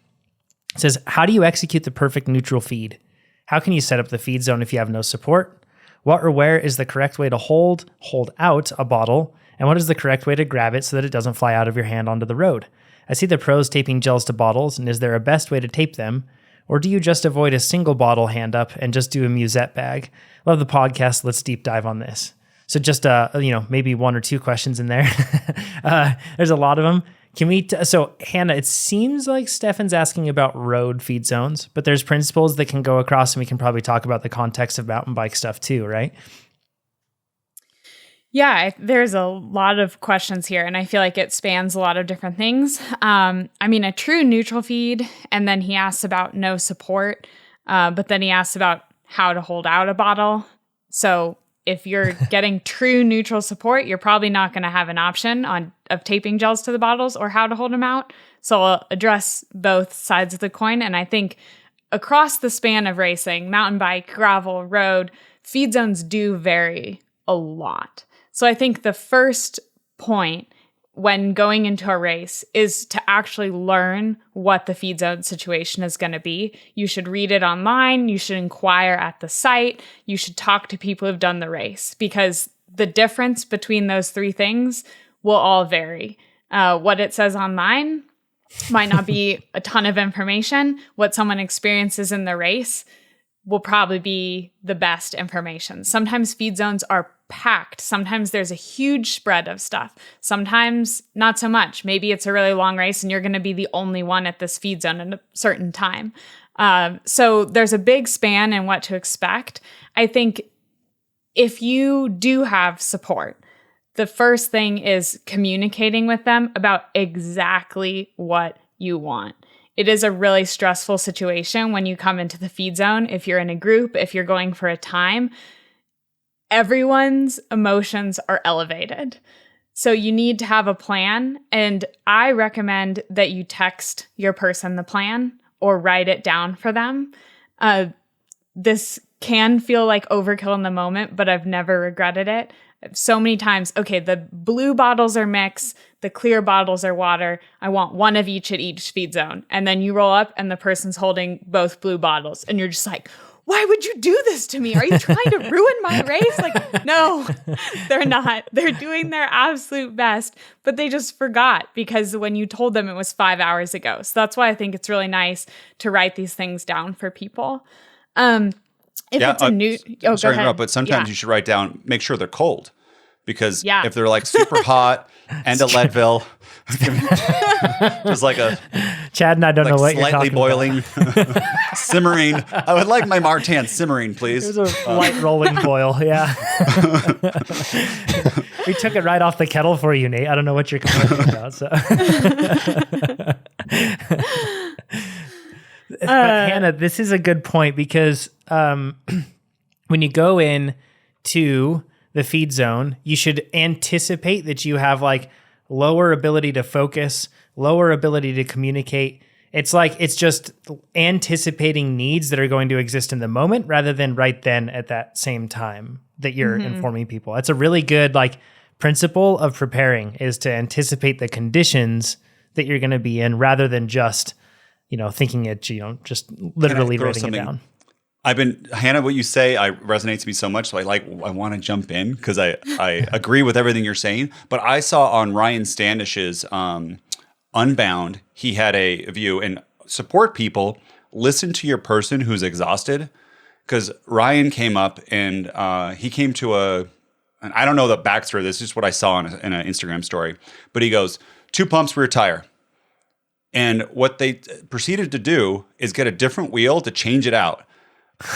says, how do you execute the perfect neutral feed? How can you set up the feed zone if you have no support? What or where is the correct way to hold out a bottle? And what is the correct way to grab it so that it doesn't fly out of your hand onto the road? I see the pros taping gels to bottles, and is there a best way to tape them? Or do you just avoid a single bottle hand up and just do a musette bag? Love the podcast. Let's deep dive on this. So just, maybe 1 or 2 questions in there. There's a lot of them. Can we, so Hannah, it seems like Stefan's asking about road feed zones, but there's principles that can go across, and we can probably talk about the context of mountain bike stuff too, right? Yeah, there's a lot of questions here, and I feel like it spans a lot of different things. A true neutral feed, and then he asks about no support, but then he asks about how to hold out a bottle. So if you're getting true neutral support, you're probably not going to have an option of taping gels to the bottles or how to hold them out. So I'll address both sides of the coin, and I think across the span of racing, mountain bike, gravel, road, feed zones do vary a lot. So I think the first point when going into a race is to actually learn what the feed zone situation is going to be. You should read it online. You should inquire at the site. You should talk to people who've done the race, because the difference between those 3 things will all vary. What it says online might not be a ton of information. What someone experiences in the race will probably be the best information. Sometimes feed zones are packed. Sometimes there's a huge spread of stuff. Sometimes not so much. Maybe it's a really long race and you're going to be the only one at this feed zone at a certain time. So there's a big span in what to expect. I think if you do have support, the first thing is communicating with them about exactly what you want. It is a really stressful situation when you come into the feed zone. If you're in a group, if you're going for a time, everyone's emotions are elevated. So you need to have a plan. And I recommend that you text your person the plan or write it down for them. This can feel like overkill in the moment, but I've never regretted it. so many times, okay, the blue bottles are mix, the clear bottles are water. I want one of each at each feed zone. And then you roll up and the person's holding both blue bottles. And you're just like, why would you do this to me? Are you trying to ruin my race? Like, no, they're not. They're doing their absolute best, but they just forgot because when you told them it was 5 hours ago. So that's why I think it's really nice to write these things down for people. If it's a new, sorry to interrupt, but sometimes you should write down, make sure they're cold. Because if they're like super hot and a Leadville, just like a Chad and I don't know what you're slightly talking boiling, simmering. I would like my Martan simmering, please. It was a light rolling boil. Yeah. We took it right off the kettle for you, Nate. I don't know what you're complaining about. So. But Hannah, this is a good point because when you go in to the feed zone, you should anticipate that you have like lower ability to focus, lower ability to communicate. It's just anticipating needs that are going to exist in the moment rather than right then at that same time that you're informing people. That's a really good like principle of preparing, is to anticipate the conditions that you're going to be in rather than just, thinking it, just literally writing it down. Hannah, what you say resonates with me so much. So I want to jump in because I agree with everything you're saying. But I saw on Ryan Standish's Unbound, he had a view, and support people, listen to your person who's exhausted. Because Ryan came up and he came to and I don't know the backstory. This is just what I saw in an Instagram story. But he goes, 2 pumps for your tire. And what they proceeded to do is get a different wheel to change it out.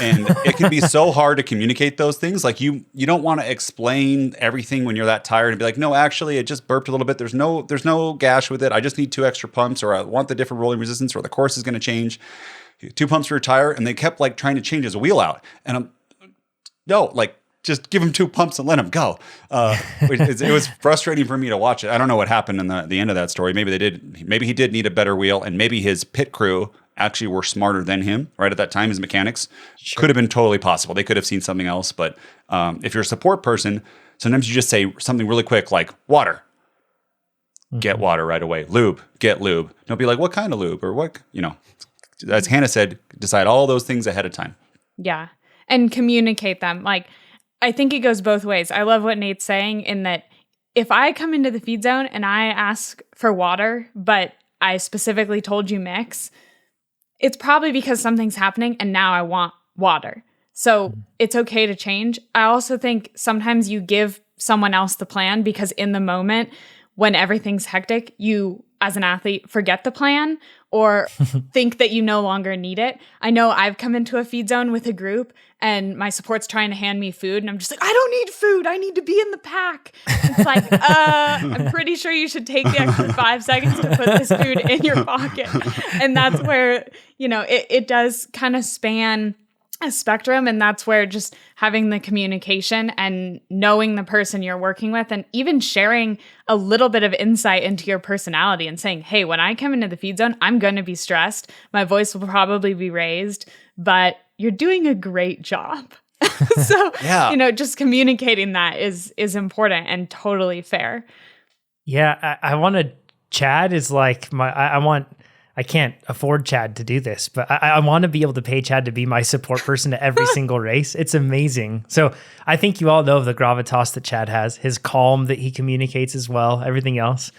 And it can be so hard to communicate those things. Like you don't want to explain everything when you're that tired and be like, no, actually it just burped a little bit. There's no gash with it. I just need 2 extra pumps, or I want the different rolling resistance, or the course is going to change. 2 pumps for your tire. And they kept like trying to change his wheel out. And just give him 2 pumps and let him go. It was frustrating for me to watch it. I don't know what happened in the end of that story. Maybe he did need a better wheel, and maybe his pit crew actually were smarter than him right at that time. His mechanics could have been totally possible. They could have seen something else. But if you're a support person, sometimes you just say something really quick like water. Get water right away. Lube, get lube. Don't be like, what kind of lube or what, as Hannah said, decide all those things ahead of time. Yeah. And communicate them. Like, I think it goes both ways. I love what Nate's saying in that if I come into the feed zone and I ask for water, but I specifically told you mix, it's probably because something's happening and now I want water. So it's okay to change. I also think sometimes you give someone else the plan because in the moment when everything's hectic, you as an athlete forget the plan or think that you no longer need it. I know I've come into a feed zone with a group and my support's trying to hand me food and I'm just like, I don't need food. I need to be in the pack. It's like, I'm pretty sure you should take the extra 5 seconds to put this food in your pocket. And that's where, it does kind of span a spectrum. And that's where just having the communication and knowing the person you're working with and even sharing a little bit of insight into your personality and saying, hey, when I come into the feed zone, I'm going to be stressed. My voice will probably be raised, but you're doing a great job. So, just communicating that is important and totally fair. Yeah. I wanted, Chad is like I can't afford Chad to do this, but I want to be able to pay Chad to be my support person to every single race. It's amazing. So I think you all know of the gravitas that Chad has, his calm that he communicates as well, everything else.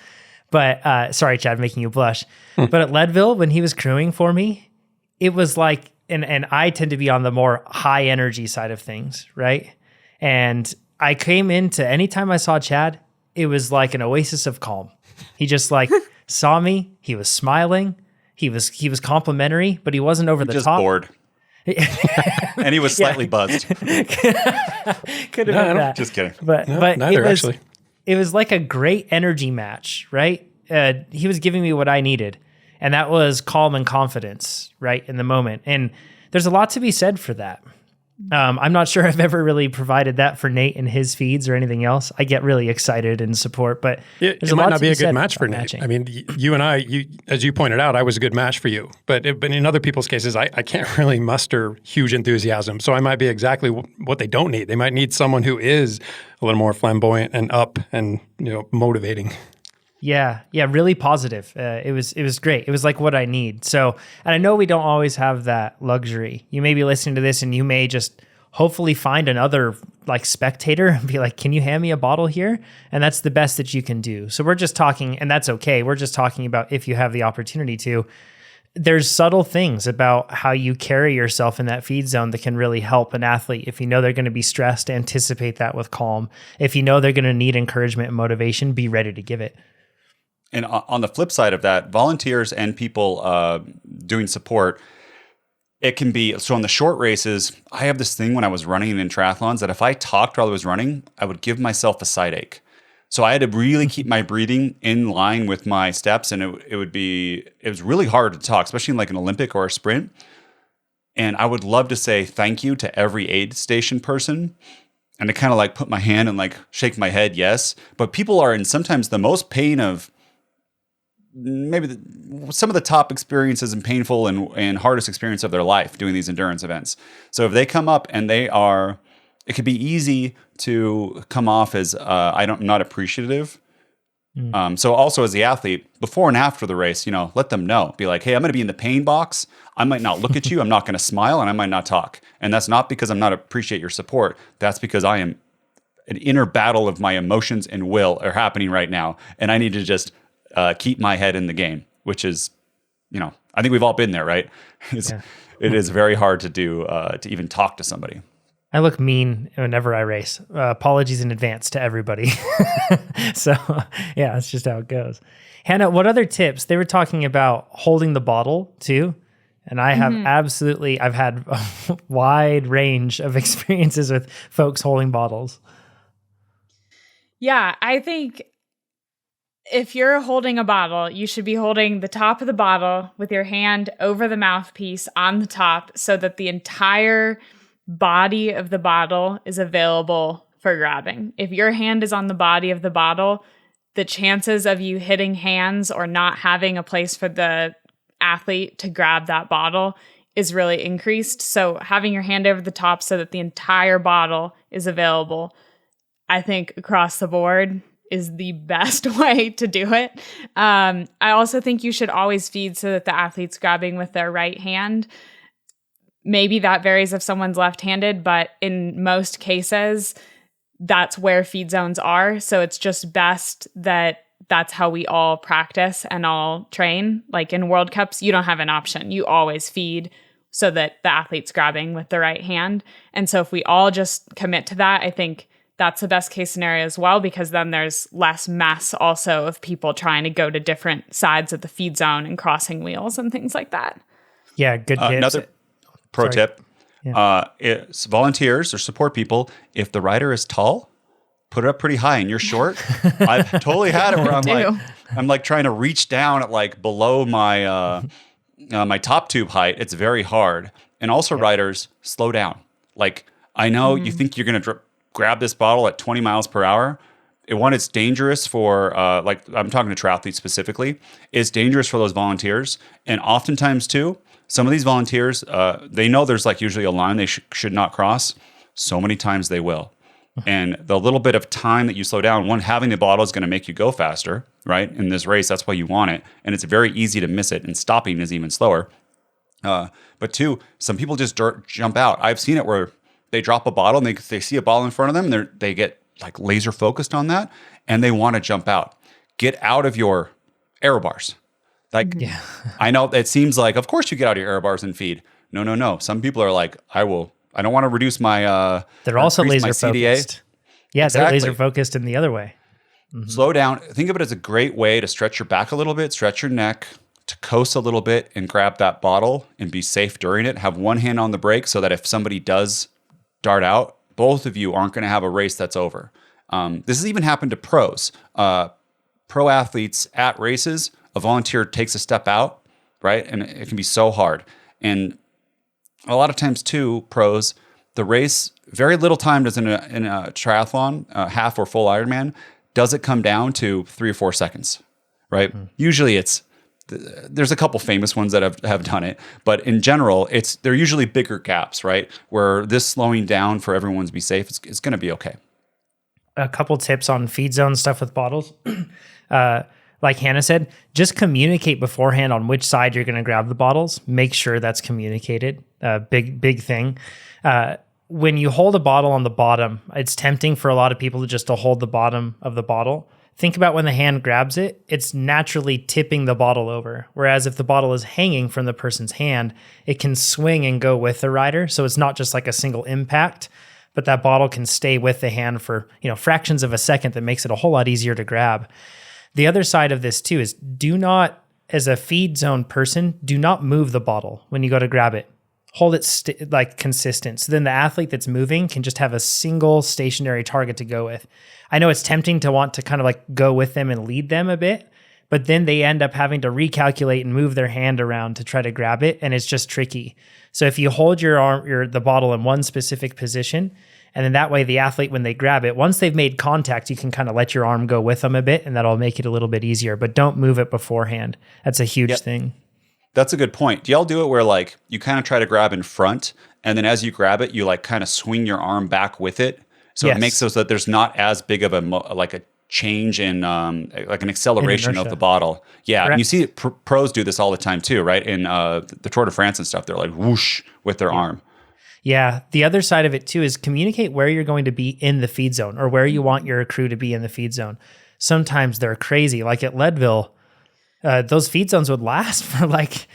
But sorry, Chad, making you blush. But at Leadville, when he was crewing for me, it was like, and I tend to be on the more high energy side of things, right? And I came into, anytime I saw Chad, it was like an oasis of calm. He just like saw me, he was smiling. He was complimentary, but he wasn't over the just top. Bored. And he was slightly buzzed. Could have been that. Just kidding. But neither, actually. It was like a great energy match, right? He was giving me what I needed, and that was calm and confidence, right, in the moment. And there's a lot to be said for that. I'm not sure I've ever really provided that for Nate in his feeds or anything else. I get really excited and support, but it might not be a good match for Nate. matching. I mean, you and I, as you pointed out, I was a good match for you. But in other people's cases, I can't really muster huge enthusiasm. So I might be exactly what they don't need. They might need someone who is a little more flamboyant and up and motivating. Yeah, really positive. It was great. It was like what I need. So, and I know we don't always have that luxury. You may be listening to this and you may just hopefully find another like spectator and be like, can you hand me a bottle here? And that's the best that you can do. So we're just talking, and that's okay. We're just talking about if you have the opportunity to. There's subtle things about how you carry yourself in that feed zone that can really help an athlete. If you know they're going to be stressed, anticipate that with calm. If you know they're going to need encouragement and motivation, be ready to give it. And on the flip side of that, volunteers and people doing support, it can be, so on the short races, I have this thing when I was running in triathlons that if I talked while I was running, I would give myself a side ache. So I had to really keep my breathing in line with my steps, and it was really hard to talk, especially in like an Olympic or a sprint. And I would love to say thank you to every aid station person. And to kind of like put my hand and like shake my head, yes. But people are in sometimes the most pain of maybe some of the top experiences and painful and hardest experience of their life doing these endurance events. So if they come up and it could be easy to come off as I'm not appreciative. So also as the athlete, before and after the race, let them know. Be like, hey, I'm going to be in the pain box. I might not look at you. I'm not going to smile, and I might not talk. And that's not because I'm not appreciate your support. That's because I am an inner battle of my emotions and will are happening right now, and I need to just keep my head in the game, which is, I think we've all been there, right? It is very hard to do, to even talk to somebody. I look mean whenever I race. Apologies in advance to everybody. So yeah, that's just how it goes. Hannah, what other tips? They were talking about holding the bottle too. And I have I've had a wide range of experiences with folks holding bottles. Yeah, I think if you're holding a bottle, you should be holding the top of the bottle with your hand over the mouthpiece on the top so that the entire body of the bottle is available for grabbing. If your hand is on the body of the bottle, the chances of you hitting hands or not having a place for the athlete to grab that bottle is really increased. So having your hand over the top so that the entire bottle is available, I think across the board is the best way to do it. I also think you should always feed so that the athlete's grabbing with their right hand. Maybe that varies if someone's left-handed, but in most cases, that's where feed zones are. So it's just best that that's how we all practice and all train. Like in World Cups, you don't have an option. You always feed so that the athlete's grabbing with the right hand. And so if we all just commit to that, I think that's the best case scenario as well, because then there's less mess also of people trying to go to different sides of the feed zone and crossing wheels and things like that. Yeah, good tips. Another pro tip, is volunteers or support people, if the rider is tall, put it up pretty high and you're short. I've totally had it where I'm like trying to reach down at like below my my top tube height. It's very hard. And also riders, slow down. Like I know you think you're going to grab this bottle at 20 miles per hour. It's dangerous for, like I'm talking to triathletes specifically, it's dangerous for those volunteers. And oftentimes too, some of these volunteers, they know there's like usually a line they should not cross. So many times they will. And the little bit of time that you slow down, one, having the bottle is going to make you go faster, right? In this race, that's why you want it. And it's very easy to miss it. And stopping is even slower. But two, some people just jump out. I've seen it where they drop a bottle and they see a bottle in front of them. And they get like laser focused on that. And they want to jump out. Get out of your aero bars. Like, I know it seems like, of course you get out of your aero bars and feed. No. Some people are like, I don't want to reduce my, they're also laser CDA. focused. Yeah, they're laser focused in the other way. Slow down. Think of it as a great way to stretch your back a little bit, stretch your neck, to coast a little bit and grab that bottle and be safe during it. Have one hand on the brake so that if somebody does dart out, both of you aren't going to have a race that's over. This has even happened to pros. Pro athletes at races, a volunteer takes a step out, right? And it can be so hard. And a lot of times too, pros, the race, very little time does in a triathlon, half or full Ironman, does it come down to 3 or 4 seconds, right? Usually there's a couple famous ones that have done it, but in general, they're usually bigger gaps, right? Where this slowing down for everyone to be safe, it's going to be okay. A couple tips on feed zone stuff with bottles. Like Hannah said, just communicate beforehand on which side you're going to grab the bottles. Make sure that's communicated. Big thing. When you hold a bottle on the bottom, it's tempting for a lot of people to just to hold the bottom of the bottle. Think about when the hand grabs it, it's naturally tipping the bottle over. Whereas if the bottle is hanging from the person's hand, it can swing and go with the rider. So it's not just like a single impact, but that bottle can stay with the hand for, fractions of a second. That makes it a whole lot easier to grab. The other side of this too is do not, as a feed zone person, do not move the bottle when you go to grab it. Hold it consistent. So then the athlete that's moving can just have a single stationary target to go with. I know it's tempting to want to kind of like go with them and lead them a bit, but then they end up having to recalculate and move their hand around to try to grab it, and it's just tricky. So if you hold the bottle in one specific position, and then that way the athlete, when they grab it, once they've made contact, you can kind of let your arm go with them a bit, and that'll make it a little bit easier, but don't move it beforehand. That's a huge thing. That's a good point. Do y'all do it where like you kind of try to grab in front, and then as you grab it, you like kind of swing your arm back with it? So it makes so that there's not as big of a change in like an acceleration of the bottle. Yeah, and you see pros do this all the time too, right? In the Tour de France and stuff, they're like whoosh with their arm. Yeah, the other side of it too is communicate where you're going to be in the feed zone or where you want your crew to be in the feed zone. Sometimes they're crazy, like at Leadville. Those feed zones would last for like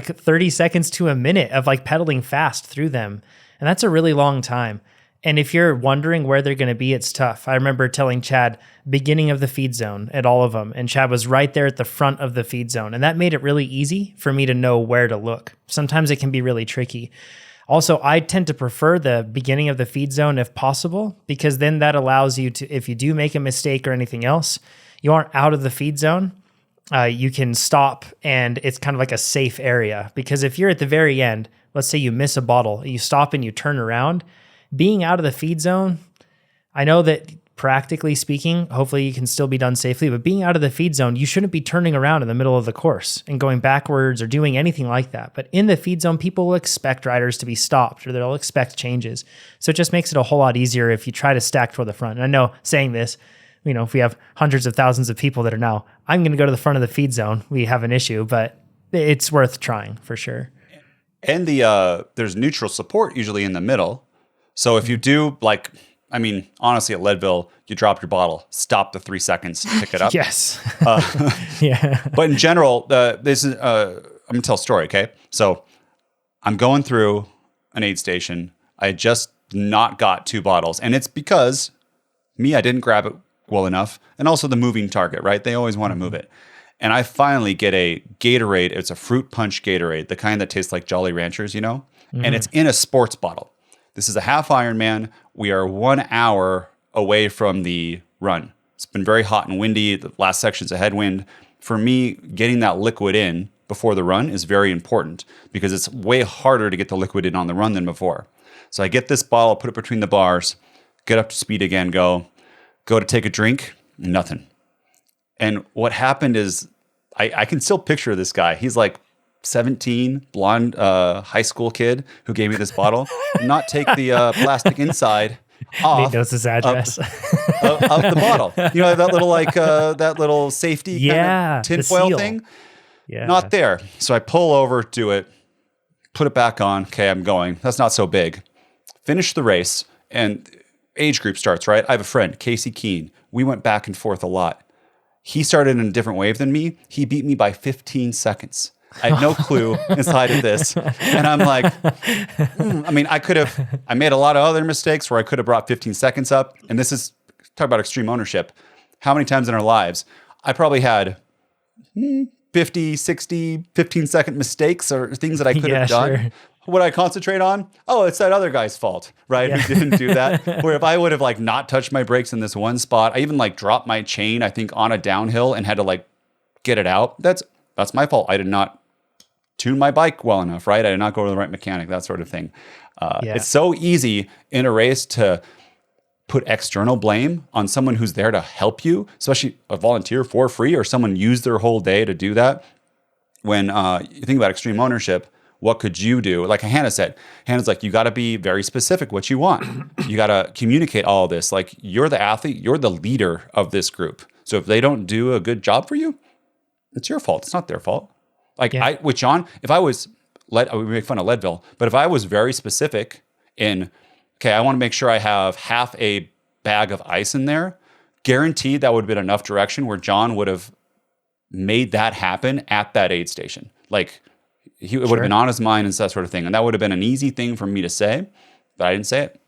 30 seconds to a minute of like pedaling fast through them. And that's a really long time. And if you're wondering where they're going to be, it's tough. I remember telling Chad, beginning of the feed zone at all of them. And Chad was right there at the front of the feed zone. And that made it really easy for me to know where to look. Sometimes it can be really tricky. Also, I tend to prefer the beginning of the feed zone if possible, because then that allows you to, if you do make a mistake or anything else, you aren't out of the feed zone. You can stop, and it's kind of like a safe area. Because if you're at the very end, let's say you miss a bottle, you stop and you turn around, being out of the feed zone, I know that practically speaking, hopefully you can still be done safely, but being out of the feed zone, you shouldn't be turning around in the middle of the course and going backwards or doing anything like that. But in the feed zone, people will expect riders to be stopped, or they'll expect changes. So it just makes it a whole lot easier if you try to stack toward the front. And I know saying this, if we have hundreds of thousands of people that are now, I'm going to go to the front of the feed zone, we have an issue, but it's worth trying for sure. And there's neutral support usually in the middle. So if you do honestly at Leadville, you drop your bottle, stop the 3 seconds, pick it up. Yes. Yeah. But in general, this is, I'm going to tell a story. Okay. So I'm going through an aid station. I just not got 2 bottles, and it's because I didn't grab it well enough. And also the moving target, right? They always want to move it. And I finally get a Gatorade. It's a fruit punch Gatorade, the kind that tastes like Jolly Ranchers, and it's in a sports bottle. This is a half Ironman. We are 1 hour away from the run. It's been very hot and windy. The last section's a headwind. For me, getting that liquid in before the run is very important because it's way harder to get the liquid in on the run than before. So I get this bottle, put it between the bars, get up to speed again, go to take a drink, nothing. And what happened is I can still picture this guy. He's like 17, blonde high school kid who gave me this bottle, not take the plastic inside off. He knows his address. Of the bottle. That little safety kind of tinfoil thing? Yeah. Not there. So I pull over, do it, put it back on. Okay, I'm going. That's not so big. Finish the race, and age group starts, right? I have a friend, Casey Keene. We went back and forth a lot. He started in a different wave than me. He beat me by 15 seconds. I had no clue inside of this. And I'm like, I made a lot of other mistakes where I could have brought 15 seconds up. And this is, talk about extreme ownership. How many times in our lives, I probably had 50, 60, 15-second mistakes or things that I could have done. Sure. What I concentrate on? Oh, it's that other guy's fault, right? Yeah. Who didn't do that. Where if I would have not touched my brakes in this one spot, I even dropped my chain, I think, on a downhill and had to get it out. That's my fault. I did not tune my bike well enough, right? I did not go to the right mechanic, that sort of thing. Yeah. It's so easy in a race to put external blame on someone who's there to help you, especially a volunteer for free or someone used their whole day to do that. When you think about extreme ownership, what could you do? Like Hannah said, Hannah's like, you got to be very specific what you want. You got to communicate all of this. Like, you're the athlete, you're the leader of this group. So if they don't do a good job for you, it's your fault. It's not their fault. Like with John, if I was we make fun of Leadville, but if I was very specific in, okay, I want to make sure I have half a bag of ice in there, guaranteed that would have been enough direction where John would have made that happen at that aid station. Like, it would have been on his mind and that sort of thing. And that would have been an easy thing for me to say, but I didn't say it.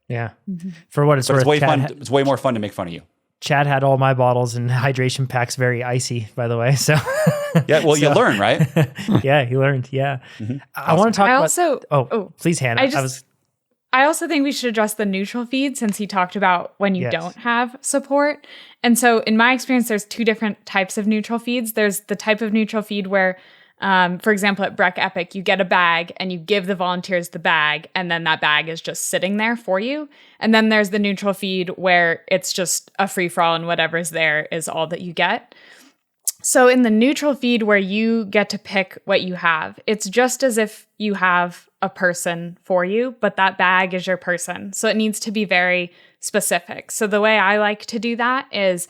Yeah. For what it's worth, it's way fun. It's way more fun to make fun of you. Chad had all my bottles and hydration packs very icy, by the way. So yeah, well, you learn, right? Yeah, he learned. Yeah. I want to talk about. Please, Hannah. I also think we should address the neutral feed, since he talked about when you don't have support. And so in my experience, there's two different types of neutral feeds. There's the type of neutral feed where, for example, at Breck Epic, you get a bag and you give the volunteers the bag, and then that bag is just sitting there for you. And then there's the neutral feed where it's just a free-for-all and whatever's there is all that you get. So in the neutral feed where you get to pick what you have, it's just as if you have a person for you, but that bag is your person. So it needs to be very specific. So the way I like to do that is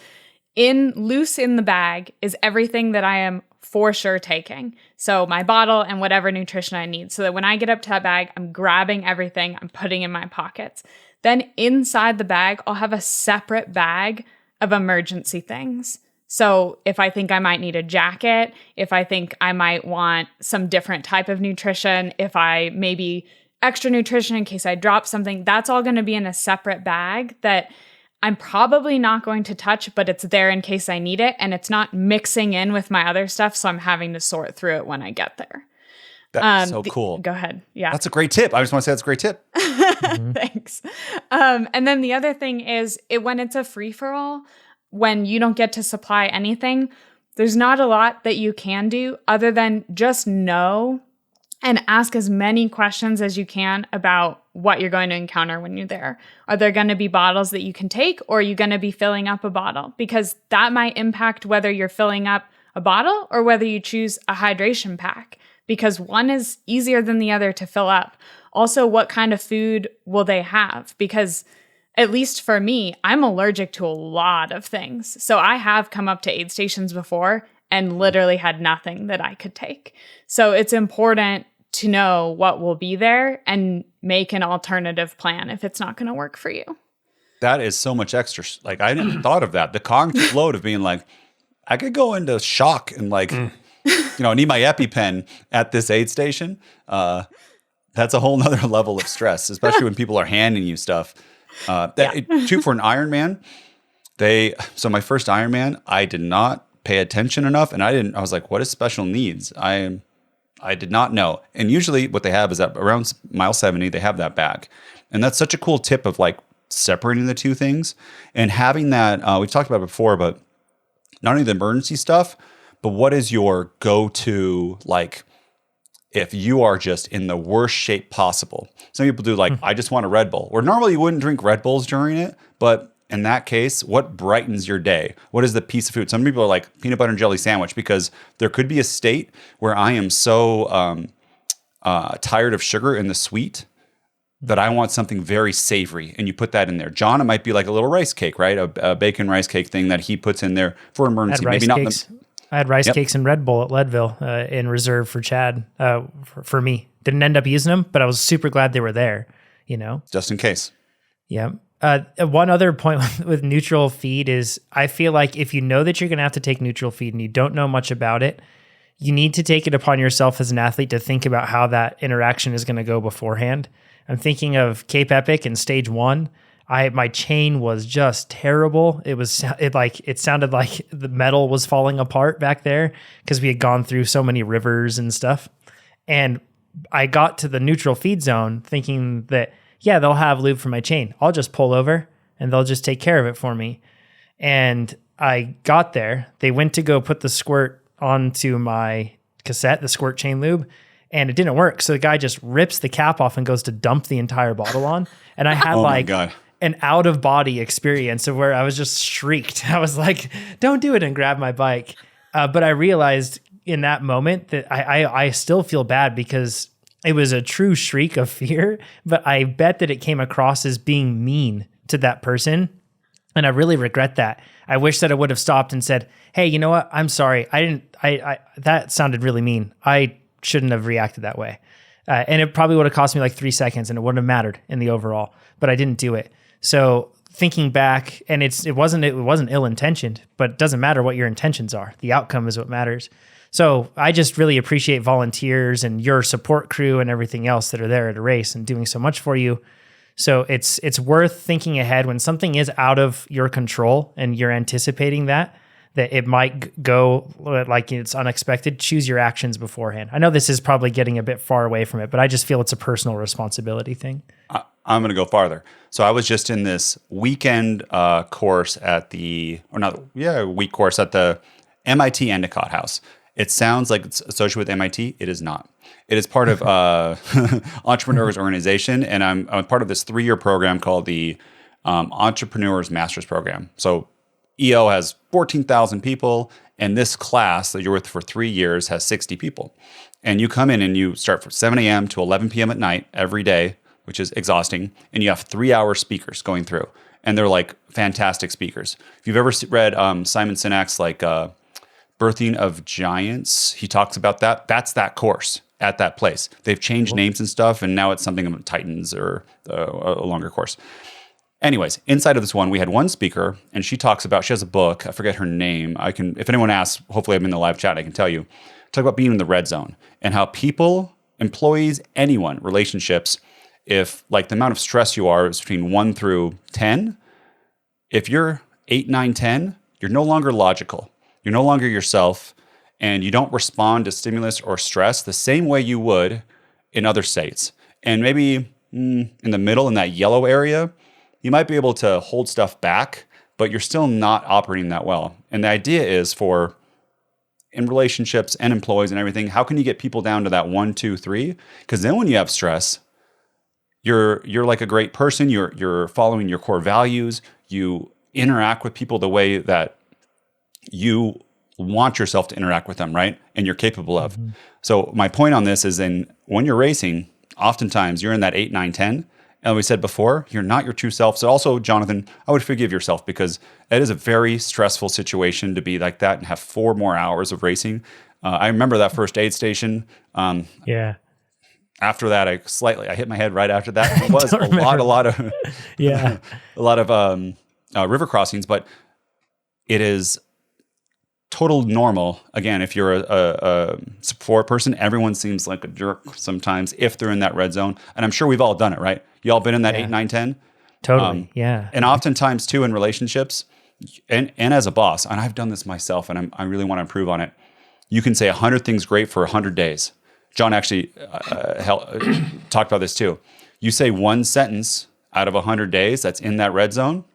loose in the bag is everything that I am for sure taking. So my bottle and whatever nutrition I need. So that when I get up to that bag, I'm grabbing everything, I'm putting in my pockets. Then inside the bag, I'll have a separate bag of emergency things. So if I think I might need a jacket, if I think I might want some different type of nutrition, if I maybe extra nutrition in case I drop something, that's all going to be in a separate bag that I'm probably not going to touch, but it's there in case I need it. And it's not mixing in with my other stuff. So I'm having to sort through it when I get there. That's so cool. Go ahead. Yeah. That's a great tip. I just want to say that's a great tip. Thanks. And then the other thing is when it's a free-for-all, when you don't get to supply anything, there's not a lot that you can do other than just know and ask as many questions as you can about what you're going to encounter when you're there. Are there going to be bottles that you can take, or are you going to be filling up a bottle? Because that might impact whether you're filling up a bottle or whether you choose a hydration pack, because one is easier than the other to fill up. Also, what kind of food will they have? Because at least for me, I'm allergic to a lot of things. So I have come up to aid stations before and literally had nothing that I could take. So it's important to know what will be there and make an alternative plan if it's not going to work for you. That is so much extra. Like, I hadn't thought of that. The cognitive load of being like, I could go into shock and need my EpiPen at this aid station. That's a whole nother level of stress, especially when people are handing you stuff. Too, for an Ironman, so my first Ironman, I did not pay attention enough, and I was like, what is special needs? I did not know. And usually what they have is that around mile 70, they have that bag. And that's such a cool tip of like separating the two things and having that, we've talked about it before, but not only the emergency stuff, but what is your go-to, like, if you are just in the worst shape possible. Some people do I just want a Red Bull. Or normally you wouldn't drink Red Bulls during it, but in that case, what brightens your day? What is the piece of food? Some people are like peanut butter and jelly sandwich, because there could be a state where I am so tired of sugar and the sweet that I want something very savory, and you put that in there. John, it might be like a little rice cake, right? A bacon rice cake thing that he puts in there for emergency. Maybe not. I had rice cakes and Red Bull at Leadville in reserve for Chad, for me. Didn't end up using them, but I was super glad they were there, Just in case. Yeah. One other point with neutral feed is I feel like if you know that you're going to have to take neutral feed and you don't know much about it, you need to take it upon yourself as an athlete to think about how that interaction is going to go beforehand. I'm thinking of Cape Epic in stage 1. My chain was just terrible. It sounded like the metal was falling apart back there because we had gone through so many rivers and stuff. And I got to the neutral feed zone thinking that, they'll have lube for my chain. I'll just pull over and they'll just take care of it for me. And I got there. They went to go put the squirt onto my cassette, the squirt chain lube, and it didn't work. So the guy just rips the cap off and goes to dump the entire bottle on. And I had an out of body experience of where I was just shrieked. I was like, don't do it, and grab my bike. But I realized in that moment that I still feel bad because it was a true shriek of fear, but I bet that it came across as being mean to that person. And I really regret that. I wish that I would have stopped and said, hey, you know what? I'm sorry. That sounded really mean. I shouldn't have reacted that way. And it probably would have cost me like 3 seconds and it wouldn't have mattered in the overall, but I didn't do it. So thinking back, and it wasn't ill-intentioned, but it doesn't matter what your intentions are. The outcome is what matters. So I just really appreciate volunteers and your support crew and everything else that are there at a race and doing so much for you. So it's worth thinking ahead when something is out of your control and you're anticipating that it might go like it's unexpected. Choose your actions beforehand. I know this is probably getting a bit far away from it, but I just feel it's a personal responsibility thing. I'm going to go farther. So I was just in this weekend course week course at the MIT Endicott House. It sounds like it's associated with MIT. It is not. It is part of Entrepreneurs Organization, and I'm part of this 3-year program called the Entrepreneurs Masters Program. So EO has 14,000 people, and this class that you're with for 3 years has 60 people. And you come in and you start from 7 a.m. to 11 p.m. at night every day, which is exhausting, and you have 3-hour speakers going through, and they're like fantastic speakers. If you've ever read Simon Sinek's Birthing of Giants, he talks about that. That's that course at that place. They've changed names and stuff, and now it's something about Titans or a longer course. Anyways, inside of this one, we had one speaker, and she has a book. I forget her name. If anyone asks, hopefully I'm in the live chat, I can tell you. Talk about being in the red zone and how people, employees, anyone, relationships, if like the amount of stress you are is between 1 through 10, if you're 8, 9, 10, you're no longer logical. You're no longer yourself, and you don't respond to stimulus or stress the same way you would in other states. And maybe in the middle, in that yellow area, you might be able to hold stuff back, but you're still not operating that well. And the idea is in relationships and employees and everything, how can you get people down to that 1, 2, 3? Because then when you have stress, you're like a great person. You're following your core values. You interact with people the way that you want yourself to interact with them, right? And you're capable of. Mm-hmm. So my point on this is when you're racing, oftentimes you're in that 8, 9, 10. And we said before, you're not your true self. So also, Jonathan, I would forgive yourself because it is a very stressful situation to be like that and have 4 more hours of racing. I remember that first aid station. Yeah. After that, I hit my head right after that. It was a lot of yeah, a lot of river crossings, but it is total normal. Again, if you're a support person, everyone seems like a jerk sometimes if they're in that red zone. And I'm sure we've all done it, right? You all been in that 8, 9, 10? Totally, yeah. And oftentimes too in relationships and as a boss, and I've done this myself and I really want to improve on it. You can say 100 things great for 100 days. John actually talked about this too. You say one sentence out of 100 days that's in that red zone,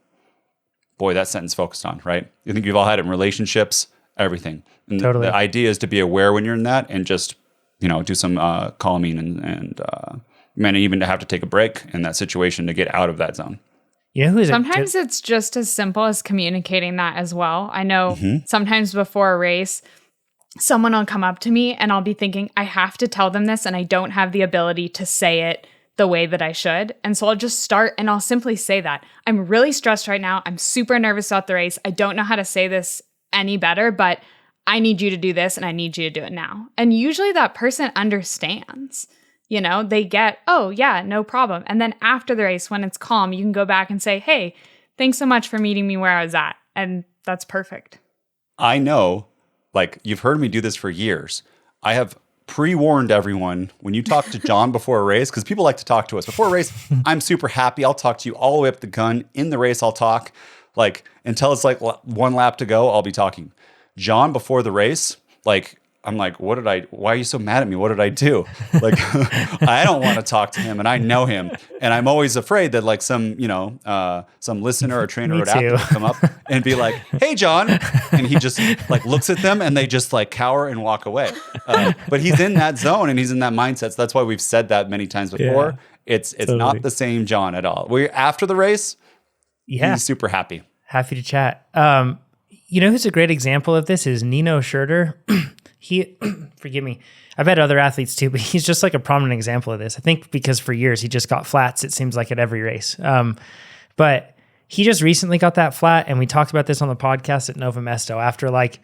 boy, that sentence focused on, right? You think you've all had it in relationships, everything. And totally. The idea is to be aware when you're in that and just, do some calming and even to have to take a break in that situation to get out of that zone. Sometimes it's just as simple as communicating that as well. I know sometimes before a race, someone will come up to me and I'll be thinking, I have to tell them this and I don't have the ability to say it the way that I should. And so I'll just start and I'll simply say that. I'm really stressed right now. I'm super nervous about the race. I don't know how to say this any better, but I need you to do this and I need you to do it now. And usually that person understands. They get, oh yeah, no problem. And then after the race, when it's calm, you can go back and say, hey, thanks so much for meeting me where I was at. And that's perfect. I know, you've heard me do this for years. I have pre-warned everyone when you talk to John before a race, because people like to talk to us. Before a race, I'm super happy. I'll talk to you all the way up the gun. In the race, I'll talk. Until it's one lap to go, I'll be talking. John, before the race, I'm like, why are you so mad at me? What did I do? Like, I don't want to talk to him and I know him. And I'm always afraid that like some listener or TrainerRoad athlete will come up and be like, hey, John. And he just like looks at them and they just like cower and walk away. But he's in that zone and he's in that mindset. So that's why we've said that many times before. Yeah, it's totally not the same John at all. We're after the race. Yeah. He's super happy. Happy to chat. You know who's a great example of this is Nino Schurter. He, forgive me, I've had other athletes too, but he's just like a prominent example of this. I think because for years he just got flats, it seems like at every race. But he just recently got that flat, and we talked about this on the podcast at Nova Mesto. After like,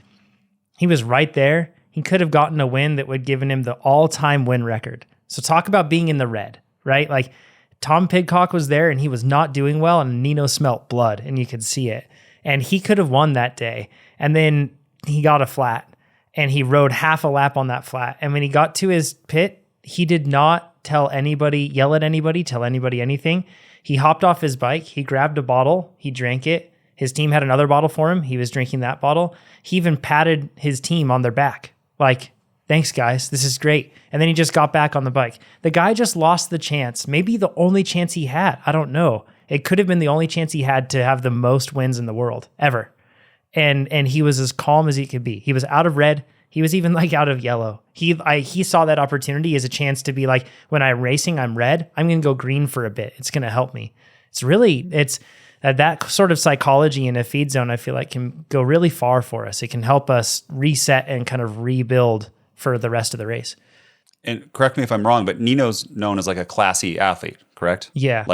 he was right there. He could have gotten a win that would have given him the all-time win record. So talk about being in the red, right? Like Tom Pidcock was there and he was not doing well, and Nino smelt blood and you could see it. And he could have won that day. And then he got a flat. And he rode half a lap on that flat. And when he got to his pit, he did not tell anybody, yell at anybody, tell anybody anything. He hopped off his bike. He grabbed a bottle. He drank it. His team had another bottle for him. He was drinking that bottle. He even patted his team on their back. Like, thanks, guys. This is great. And then he just got back on the bike. The guy just lost the chance. Maybe the only chance he had. I don't know. It could have been the only chance he had to have the most wins in the world ever. And he was as calm as he could be. He was out of red. He was even like out of yellow. He saw that opportunity as a chance to be like, when I'm racing, I'm red. I'm going to go green for a bit. It's going to help me. It's that sort of psychology in a feed zone, I feel like can go really far for us. It can help us reset and kind of rebuild for the rest of the race. And correct me if I'm wrong, but Nino's known as like a classy athlete, correct? Yeah.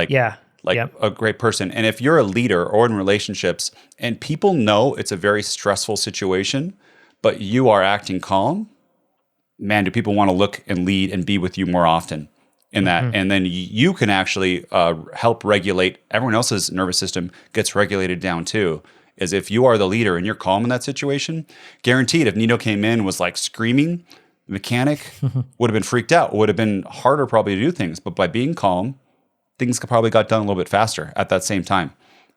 A great person. And if you're a leader or in relationships and people know it's a very stressful situation, but you are acting calm, man, do people want to look and lead and be with you more often in that? Mm-hmm. And then you can actually help regulate. Everyone else's nervous system gets regulated down too. Is if you are the leader and you're calm in that situation, guaranteed if Nino came in was like screaming, the mechanic would have been freaked out, would have been harder probably to do things. But by being calm, things probably got done a little bit faster at that same time.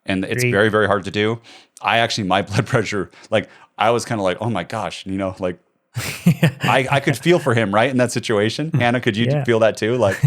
And it's very, very hard to do. My blood pressure, like I was kind of like, oh my gosh, like I could feel for him, right? In that situation. Hannah, could you feel that too? Like,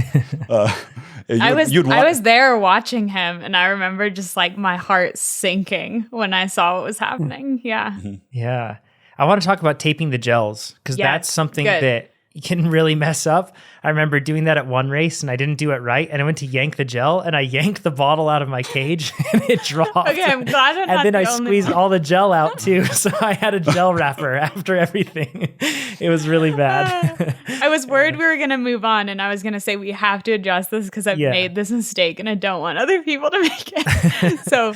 I was there watching him and I remember just like my heart sinking when I saw what was happening. Yeah. Mm-hmm. Yeah. I want to talk about taping the gels because that's something that you can really mess up. I remember doing that at one race and I didn't do it right. And I went to yank the gel and I yanked the bottle out of my cage and it dropped. Okay, I'm glad I'm And then I squeezed all the gel out too. So I had a gel wrapper after everything. It was really bad. I was worried we were going to move on and I was going to say we have to adjust this because I've made this mistake and I don't want other people to make it. So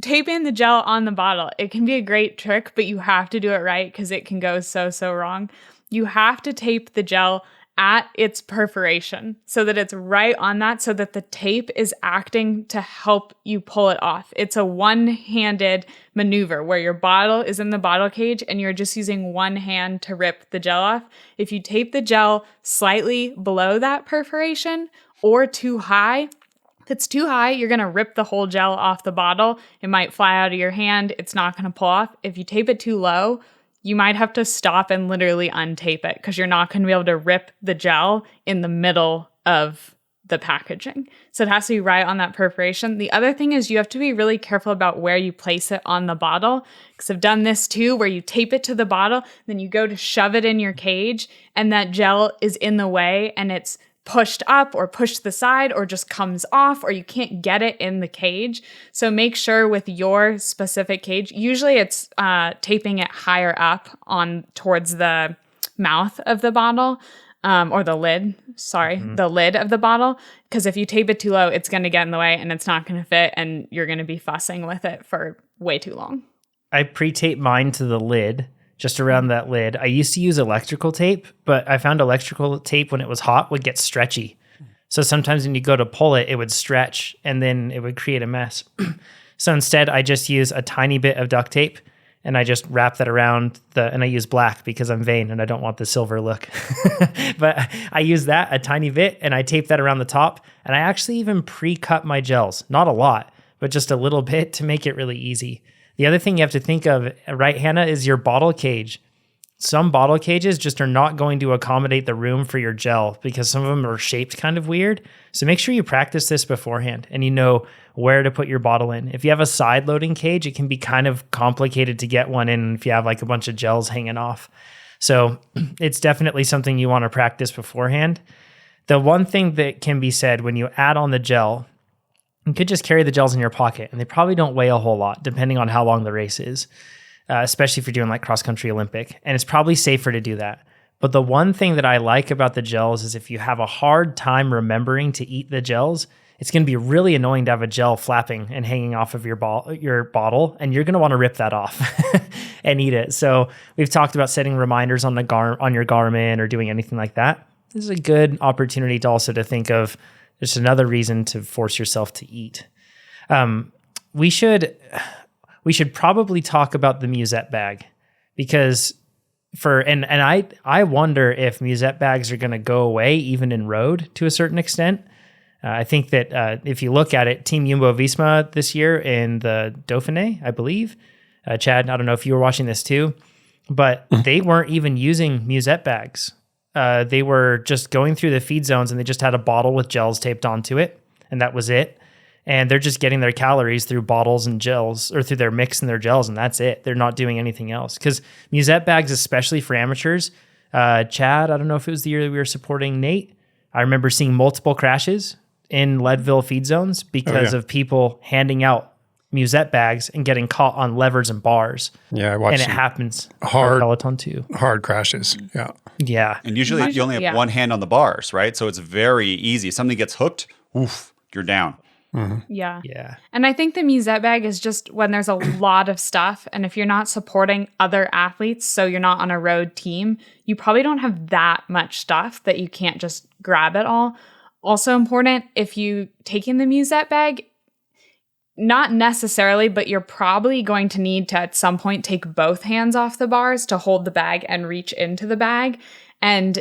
taping the gel on the bottle, it can be a great trick, but you have to do it right because it can go so wrong. You have to tape the gel at its perforation so that it's right on that so that the tape is acting to help you pull it off. It's a one-handed maneuver where your bottle is in the bottle cage and you're just using one hand to rip the gel off. If you tape the gel slightly below that perforation or too high, if it's too high, you're going to rip the whole gel off the bottle. It might fly out of your hand. It's not going to pull off. If you tape it too low, you might have to stop and literally untape it because you're not going to be able to rip the gel in the middle of the packaging. So it has to be right on that perforation. The other thing is you have to be really careful about where you place it on the bottle because I've done this too where you tape it to the bottle, then you go to shove it in your cage and that gel is in the way and it's pushed up or pushed to the side or just comes off or you can't get it in the cage. So make sure with your specific cage, usually it's taping it higher up on towards the mouth of the bottle or the lid, the lid of the bottle. Because if you tape it too low, it's going to get in the way and it's not going to fit and you're going to be fussing with it for way too long. I pre-tape mine to the lid. Just around that lid. I used to use electrical tape, but I found electrical tape when it was hot would get stretchy. So sometimes when you go to pull it, it would stretch and then it would create a mess. So instead, I just use a tiny bit of duct tape and I just wrap that around and I use black because I'm vain and I don't want the silver look. But I use that a tiny bit and I tape that around the top. And I actually even pre-cut my gels. Not a lot, but just a little bit to make it really easy. The other thing you have to think of, right, Hannah, is your bottle cage. some bottle cages just are not going to accommodate the room for your gel because some of them are shaped kind of weird. So make sure you practice this beforehand and you know where to put your bottle in. If you have a side loading cage, it can be kind of complicated to get one in if you have like a bunch of gels hanging off. So it's definitely something you want to practice beforehand. The one thing that can be said when you add on the gel, you could just carry the gels in your pocket and they probably don't weigh a whole lot depending on how long the race is. Especially if you're doing like cross-country Olympic. And it's probably safer to do that. But the one thing that I like about the gels is if you have a hard time remembering to eat the gels, it's going to be really annoying to have a gel flapping and hanging off of your bottle, and you're going to want to rip that off and eat it. So we've talked about setting reminders on on your Garmin or doing anything like that. This is a good opportunity to also to think of just another reason to force yourself to eat. We should probably talk about the musette bag because I wonder if musette bags are going to go away even in road to a certain extent. I think that if you look at it, Team Jumbo-Visma this year in the Dauphiné, I believe, Chad, I don't know if you were watching this too, but they weren't even using musette bags. They were just going through the feed zones and they just had a bottle with gels taped onto it, and that was it. And they're just getting their calories through bottles and gels or through their mix and their gels, and that's it. They're not doing anything else. Because musette bags, especially for amateurs, Chad, I don't know if it was the year that we were supporting Nate. I remember seeing multiple crashes in Leadville feed zones because of people handing out musette bags and getting caught on levers and bars. Yeah, I watched and it happens hard Peloton too. Hard crashes. Yeah. Yeah. And usually you only have one hand on the bars, right? So it's very easy. If something gets hooked, oof, you're down. Mm-hmm. Yeah. Yeah. And I think the musette bag is just when there's a lot of stuff. And if you're not supporting other athletes, so you're not on a road team, you probably don't have that much stuff that you can't just grab it all. Also important, if you take in the musette bag, not necessarily, but you're probably going to need to at some point take both hands off the bars to hold the bag and reach into the bag. And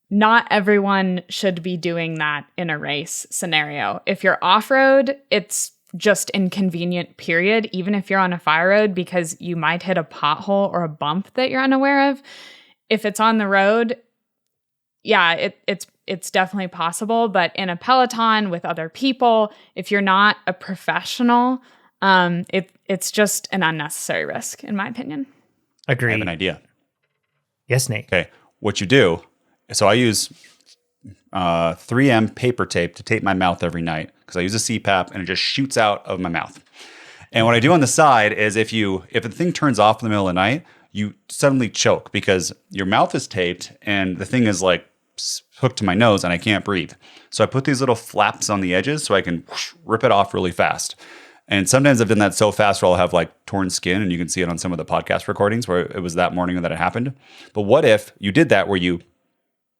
not everyone should be doing that in a race scenario. If you're off-road, it's just inconvenient, period, even if you're on a fire road, because you might hit a pothole or a bump that you're unaware of. If it's on the road, yeah, it's definitely possible. But in a Peloton with other people, if you're not a professional, it's just an unnecessary risk, in my opinion. Agreed. I have an idea. Yes, Nate. Okay. What you do, so I use 3M paper tape to tape my mouth every night because I use a CPAP and it just shoots out of my mouth. And what I do on the side is if the thing turns off in the middle of the night, you suddenly choke because your mouth is taped and the thing is like hooked to my nose and I can't breathe. So I put these little flaps on the edges so I can rip it off really fast. And sometimes I've done that so fast where I'll have like torn skin, and you can see it on some of the podcast recordings where it was that morning that it happened. But what if you did that where you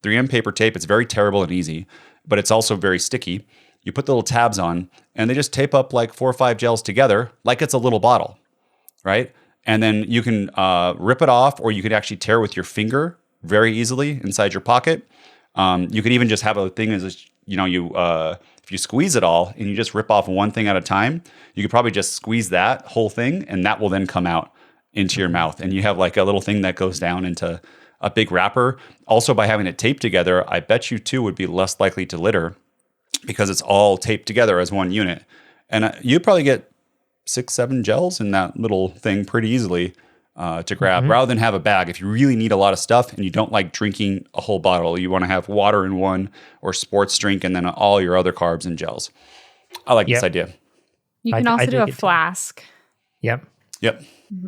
3M paper tape, it's very terrible and easy, but it's also very sticky. You put the little tabs on and they just tape up like 4 or 5 gels together like it's a little bottle, right? And then you can rip it off, or you could actually tear with your finger very easily inside your pocket. You could even just have a thing as if you squeeze it all and you just rip off one thing at a time, you could probably just squeeze that whole thing and that will then come out into your mouth. And you have like a little thing that goes down into a big wrapper. Also, by having it taped together, I bet you too would be less likely to litter because it's all taped together as one unit. And you probably get 6-7 gels in that little thing pretty easily to grab, rather than have a bag. If you really need a lot of stuff and you don't like drinking a whole bottle, you want to have water in one or sports drink and then all your other carbs and gels. I like this idea. You can also do a flask. Yep.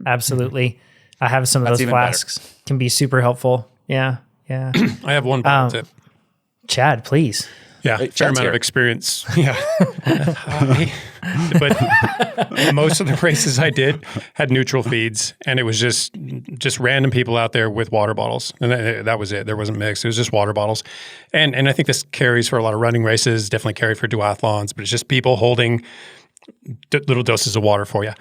Absolutely. I have some of those flasks. Better. Can be super helpful. Yeah. I have one bottle tip. Chad, please. Yeah, fair amount of experience. Yeah. But most of the races I did had neutral feeds, and it was just random people out there with water bottles. And that was it. There wasn't mixed. It was just water bottles. And I think this carries for a lot of running races, definitely carried for duathlons, but it's just people holding little doses of water for you.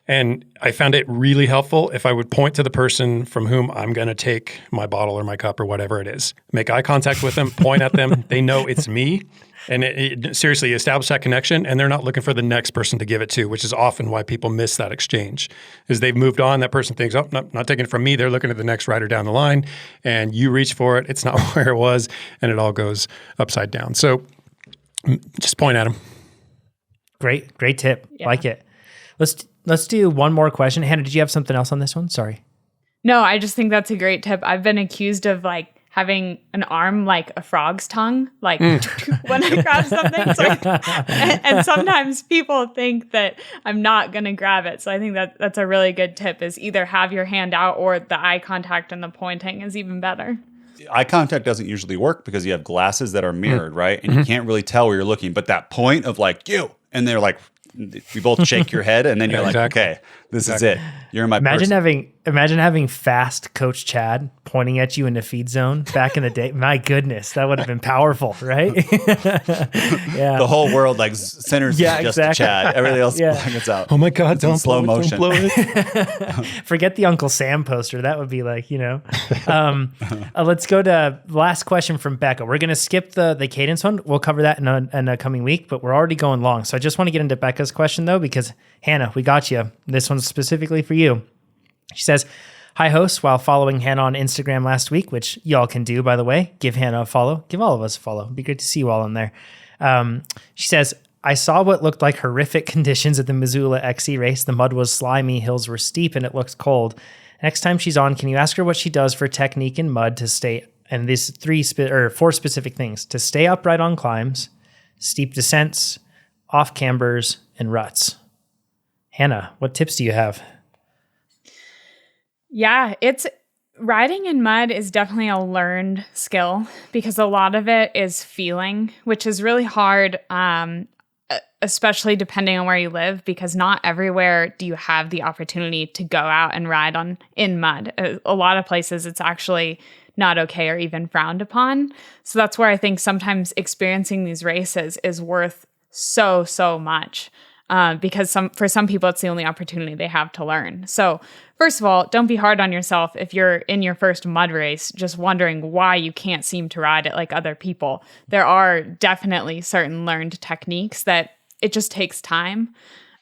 And I found it really helpful if I would point to the person from whom I'm going to take my bottle or my cup or whatever it is. Make eye contact with them, point at them. They know it's me. And it seriously establish that connection, and they're not looking for the next person to give it to, which is often why people miss that exchange. Is they've moved on, that person thinks, oh, not taking it from me. They're looking at the next rider down the line, and you reach for it. It's not where it was, and it all goes upside down. So just point at them. Great tip. Yeah. Like it. Let's do one more question. Hannah, did you have something else on this one? Sorry. No, I just think that's a great tip. I've been accused of like having an arm like a frog's tongue, like when I grab something. So and sometimes people think that I'm not going to grab it. So I think that's a really good tip, is either have your hand out or the eye contact and the pointing is even better. Eye contact doesn't usually work because you have glasses that are mirrored, right? And you can't really tell where you're looking. But that point of like, you, and they're like, we both shake your head, and then you're like, okay, this is it. You're my person. Imagine having fast Coach Chad pointing at you in the feed zone back in the day. My goodness, that would have been powerful, right? Yeah. The whole world like centers just Chad. Everything else blankets out. Oh my God, don't slow motion. Don't blow it. Forget the Uncle Sam poster. That would be like, let's go to last question from Becca. We're going to skip the cadence one. We'll cover that in a coming week, but we're already going long. So I just want to get into Becca's question though, because Hannah, we got you. This one's specifically for you. She says, hi, host. While following Hannah on Instagram last week, which y'all can do, by the way, give Hannah a follow. Give all of us a follow. It'd be great to see you all in there. She says, I saw what looked like horrific conditions at the Missoula XC race. The mud was slimy, hills were steep, and it looked cold. Next time she's on, can you ask her what she does for technique in mud to stay, and these four specific things, to stay upright on climbs, steep descents, off cambers, and ruts? Hannah, what tips do you have? Yeah, riding in mud is definitely a learned skill because a lot of it is feeling, which is really hard, especially depending on where you live, because not everywhere do you have the opportunity to go out and ride in mud. A lot of places it's actually not okay or even frowned upon. So that's where I think sometimes experiencing these races is worth so much. Because for some people, it's the only opportunity they have to learn. So first of all, don't be hard on yourself if you're in your first mud race, just wondering why you can't seem to ride it like other people. There are definitely certain learned techniques that it just takes time.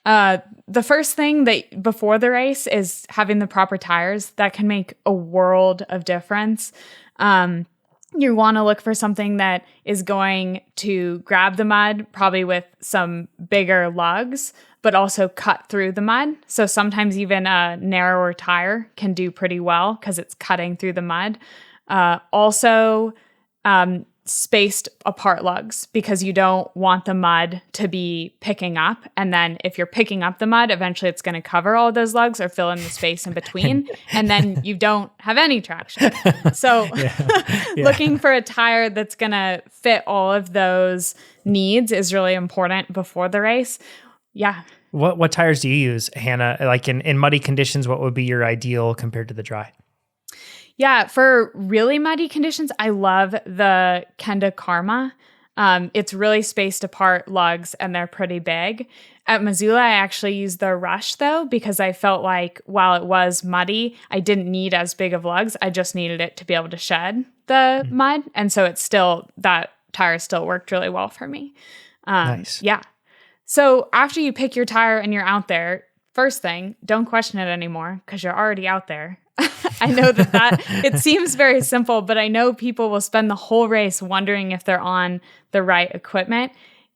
The first thing that before the race is having the proper tires. That can make a world of difference. You want to look for something that is going to grab the mud, probably with some bigger lugs, but also cut through the mud. So sometimes even a narrower tire can do pretty well because it's cutting through the mud. Also, spaced apart lugs, because you don't want the mud to be picking up. And then if you're picking up the mud, eventually it's going to cover all those lugs or fill in the space in between. And then you don't have any traction. So looking for a tire that's going to fit all of those needs is really important before the race. Yeah. What tires do you use, Hannah? Like in muddy conditions, what would be your ideal compared to the dry? Yeah, for really muddy conditions, I love the Kenda Karma. It's really spaced apart lugs and they're pretty big. At Missoula, I actually used the Rush though, because I felt like while it was muddy, I didn't need as big of lugs. I just needed it to be able to shed the mud. And so that tire still worked really well for me. Nice. Yeah. So after you pick your tire and you're out there, first thing, don't question it anymore because you're already out there. I know that it seems very simple, but I know people will spend the whole race wondering if they're on the right equipment.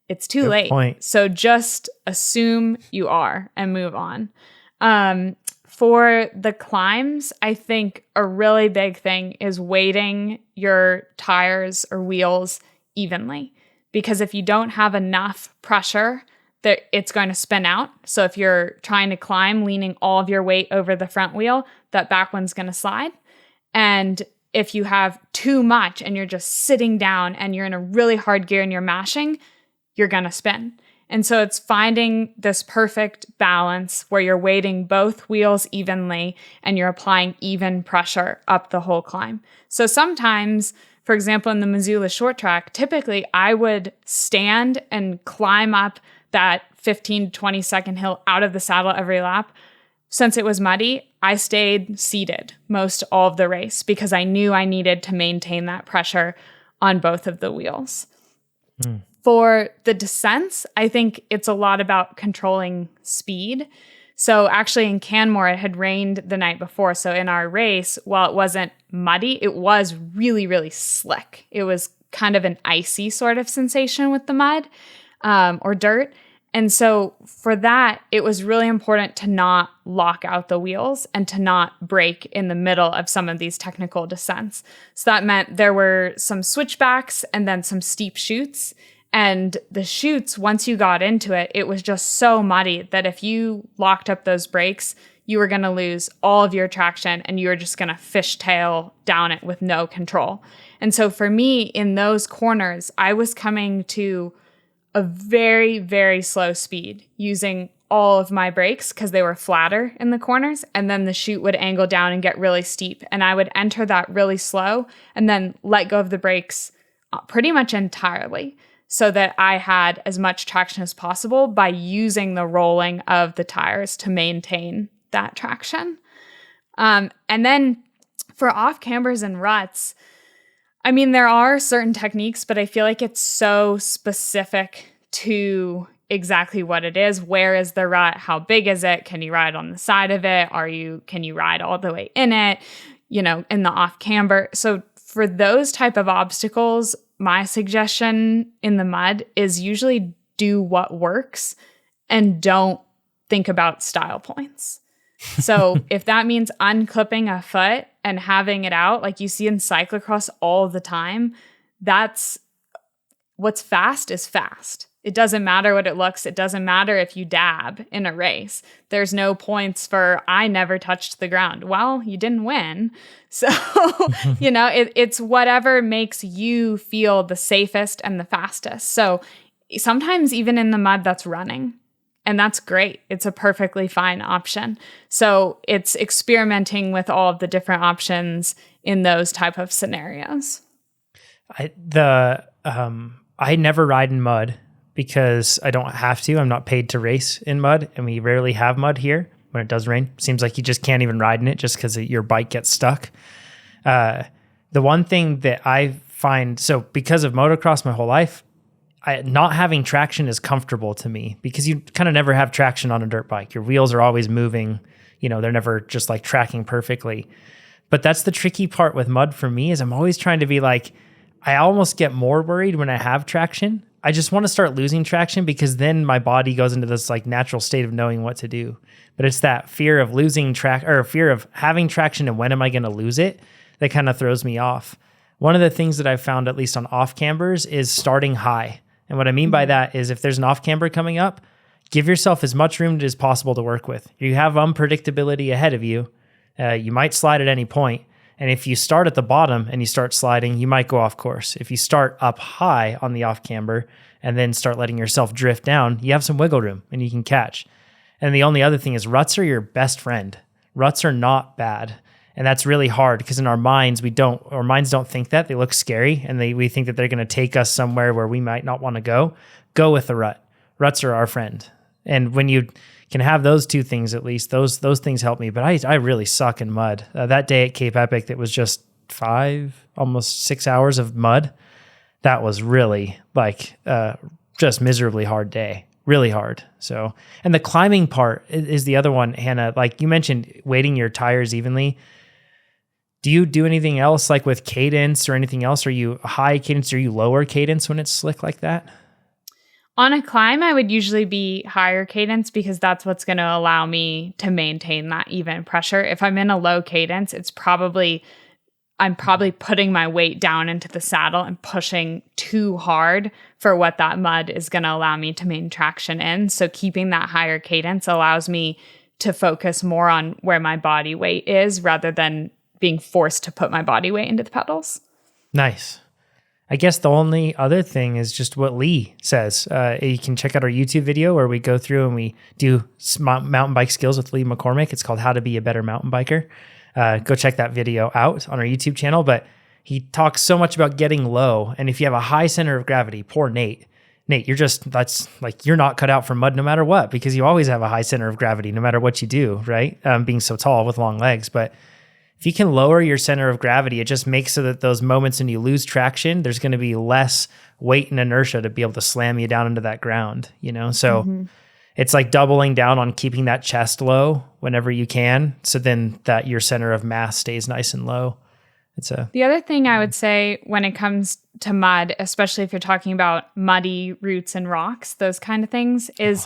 It's too late. Point. So just assume you are and move on. For the climbs, I think a really big thing is weighting your tires or wheels evenly, because if you don't have enough pressure, that it's going to spin out. So if you're trying to climb, leaning all of your weight over the front wheel, that back one's going to slide. And if you have too much and you're just sitting down and you're in a really hard gear and you're mashing, you're going to spin. And so it's finding this perfect balance where you're weighting both wheels evenly and you're applying even pressure up the whole climb. So sometimes, for example, in the Missoula short track, typically I would stand and climb up that 15 to 20 second hill out of the saddle every lap. since it was muddy, I stayed seated most all of the race because I knew I needed to maintain that pressure on both of the wheels. For the descents, I think it's a lot about controlling speed. So actually in Canmore, it had rained the night before. So in our race, while it wasn't muddy, it was really, really slick. It was kind of an icy sort of sensation with the mud or dirt. And so for that, it was really important to not lock out the wheels and to not brake in the middle of some of these technical descents. So that meant there were some switchbacks and then some steep chutes. And the chutes, once you got into it, it was just so muddy that if you locked up those brakes, you were going to lose all of your traction and you were just going to fishtail down it with no control. And so for me, in those corners, I was coming to a very, very slow speed using all of my brakes because they were flatter in the corners. And then the chute would angle down and get really steep. And I would enter that really slow and then let go of the brakes pretty much entirely so that I had as much traction as possible by using the rolling of the tires to maintain that traction. And then for off cambers and ruts, I mean, there are certain techniques, but I feel like it's so specific to exactly what it is. Where is the rut? How big is it? Can you ride on the side of it? Can you ride all the way in it? In the off camber. So for those type of obstacles, my suggestion in the mud is usually do what works and don't think about style points. So if that means unclipping a foot and having it out, like you see in cyclocross all the time, that's what's fast is fast. It doesn't matter what it looks. It doesn't matter if you dab in a race. There's no points for, I never touched the ground. Well, you didn't win. So, it's whatever makes you feel the safest and the fastest. So sometimes even in the mud, that's running. And that's great. It's a perfectly fine option. So it's experimenting with all of the different options in those type of scenarios. I never ride in mud because I don't have to. I'm not paid to race in mud, and we rarely have mud here when it does rain. Seems like you just can't even ride in it just because your bike gets stuck. The one thing that I find, so because of motocross my whole life, not having traction is comfortable to me because you kind of never have traction on a dirt bike. Your wheels are always moving. They're never just like tracking perfectly. But that's the tricky part with mud for me is I'm always trying to be like, I almost get more worried when I have traction. I just want to start losing traction because then my body goes into this like natural state of knowing what to do. But it's that fear of losing track or fear of having traction and when am I going to lose it that kind of throws me off. One of the things that I've found, at least on off cambers, is starting high. And what I mean by that is if there's an off camber coming up, give yourself as much room as possible to work with. You have unpredictability ahead of you. You might slide at any point. And if you start at the bottom and you start sliding, you might go off course. If you start up high on the off camber and then start letting yourself drift down, you have some wiggle room and you can catch. And the only other thing is ruts are your best friend. Ruts are not bad. And that's really hard because in our minds, our minds don't think that. They look scary and we think that they're going to take us somewhere where we might not want to go. Go with the rut. Ruts are our friend. And when you can have those two things, at least those things help me. But I really suck in mud. That day at Cape Epic, that was just 5, almost 6 hours of mud. That was really just miserably hard day, really hard. So, and the climbing part is the other one, Hannah. Like you mentioned, weighting your tires evenly. Do you do anything else like with cadence or anything else? Are you high cadence or are you lower cadence when it's slick like that? On a climb, I would usually be higher cadence because that's what's going to allow me to maintain that even pressure. If I'm in a low cadence, I'm probably putting my weight down into the saddle and pushing too hard for what that mud is going to allow me to maintain traction in. So keeping that higher cadence allows me to focus more on where my body weight is rather than being forced to put my body weight into the pedals. Nice. I guess the only other thing is just what Lee says. You can check out our YouTube video where we go through and we do mountain bike skills with Lee McCormick. It's called How to Be a Better Mountain Biker. Go check that video out on our YouTube channel. But he talks so much about getting low. And if you have a high center of gravity, poor Nate, Nate, you're not cut out for mud no matter what, because you always have a high center of gravity no matter what you do, right? Being so tall with long legs. But if you can lower your center of gravity, it just makes so that those moments when you lose traction, there's going to be less weight and inertia to be able to slam you down into that ground, So it's like doubling down on keeping that chest low whenever you can. So then that your center of mass stays nice and low. The other thing I would say when it comes to mud, especially if you're talking about muddy roots and rocks, those kind of things, is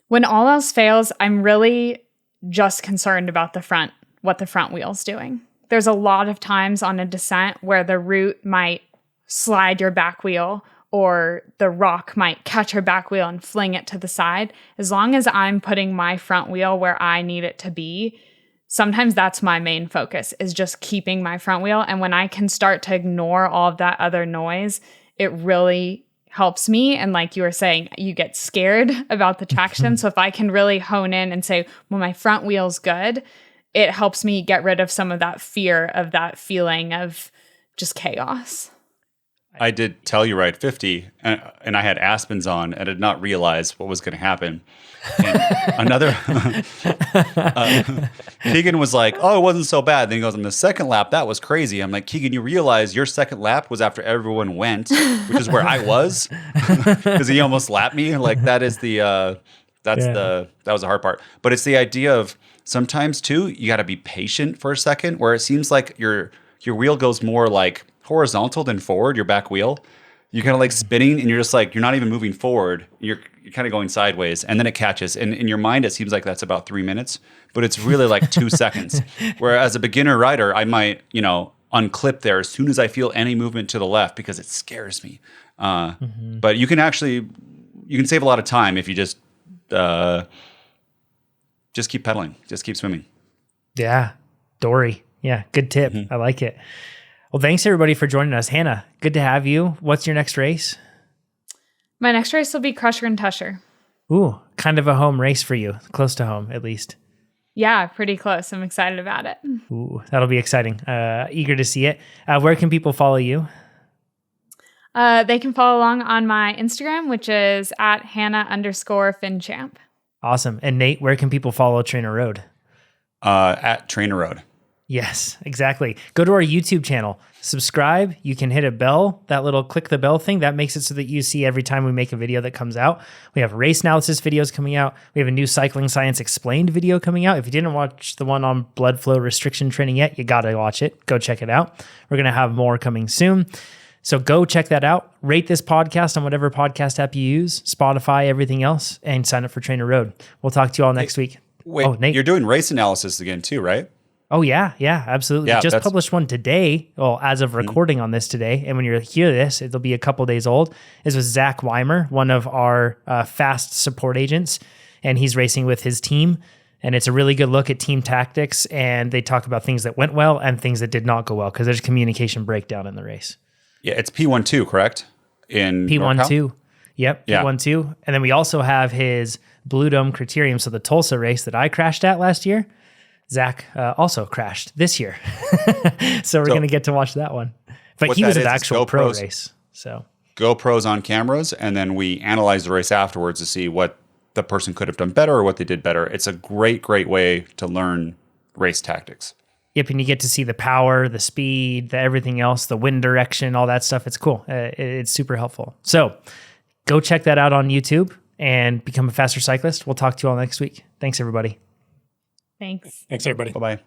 when all else fails, I'm really just concerned about what the front wheel's doing. There's a lot of times on a descent where the root might slide your back wheel, or the rock might catch your back wheel and fling it to the side. As long as I'm putting my front wheel where I need it to be, sometimes that's my main focus, is just keeping my front wheel. And when I can start to ignore all of that other noise, it really helps me. And like you were saying, you get scared about the traction. So if I can really hone in and say, well, my front wheel's good, it helps me get rid of some of that fear of that feeling of just chaos. I did tell you ride 50, and I had Aspens on, and did not realize what was going to happen. And Keegan was like, "Oh, it wasn't so bad." Then he goes, "On the second lap, that was crazy." I'm like, "Keegan, you realize your second lap was after everyone went, which is where I was, because he almost lapped me." Like that was the hard part. But it's the idea of sometimes too, you got to be patient for a second, where it seems like your wheel goes more like horizontal than forward, your back wheel. You're kind of like spinning, and you're just like, you're not even moving forward. You're kind of going sideways, and then it catches. And in your mind, it seems like that's about 3 minutes, but it's really like 2 seconds. Whereas a beginner rider, I might, unclip there as soon as I feel any movement to the left, because it scares me. But you can save a lot of time if you just keep pedaling, just keep swimming. Yeah. Dory. Yeah. Good tip. I like it. Well, thanks everybody for joining us. Hannah, good to have you. What's your next race? My next race will be Crusher and Tusher. Ooh, kind of a home race for you. Close to home, at least. Yeah, pretty close. I'm excited about it. Ooh, that'll be exciting. Eager to see it. Where can people follow you? They can follow along on my Instagram, which is at Hannah_FinChamp. Awesome. And Nate, where can people follow TrainerRoad? At TrainerRoad. Yes, exactly. Go to our YouTube channel, subscribe. You can hit a bell, that little click the bell thing. That makes it so that you see every time we make a video that comes out. We have race analysis videos coming out. We have a new Cycling Science Explained video coming out. If you didn't watch the one on blood flow restriction training yet, you got to watch it. Go check it out. We're going to have more coming soon. So go check that out. Rate this podcast on whatever podcast app you use, Spotify, everything else, and sign up for TrainerRoad. We'll talk to you all next week. Wait, Nate, you're doing race analysis again too, right? Oh, yeah, absolutely. Yeah, just published one today, as of recording on this today. And when you hear this, it'll be a couple days old. This was Zach Weimer, one of our fast support agents, and he's racing with his team. And it's a really good look at team tactics, and they talk about things that went well and things that did not go well, because there's communication breakdown in the race. Yeah, it's P12, correct? In P12. Yep, yeah. P12. And then we also have his Blue Dome Criterium, so the Tulsa race that I crashed at last year. Zach also crashed this year. So we're going to get to watch that one. But he was an actual pro race. So GoPros on cameras, and then we analyze the race afterwards to see what the person could have done better or what they did better. It's a great, great way to learn race tactics. Yep, and you get to see the power, the speed, the everything else, the wind direction, all that stuff. It's cool. It's super helpful. So go check that out on YouTube and become a faster cyclist. We'll talk to you all next week. Thanks, everybody. Thanks. Thanks, everybody. Bye-bye.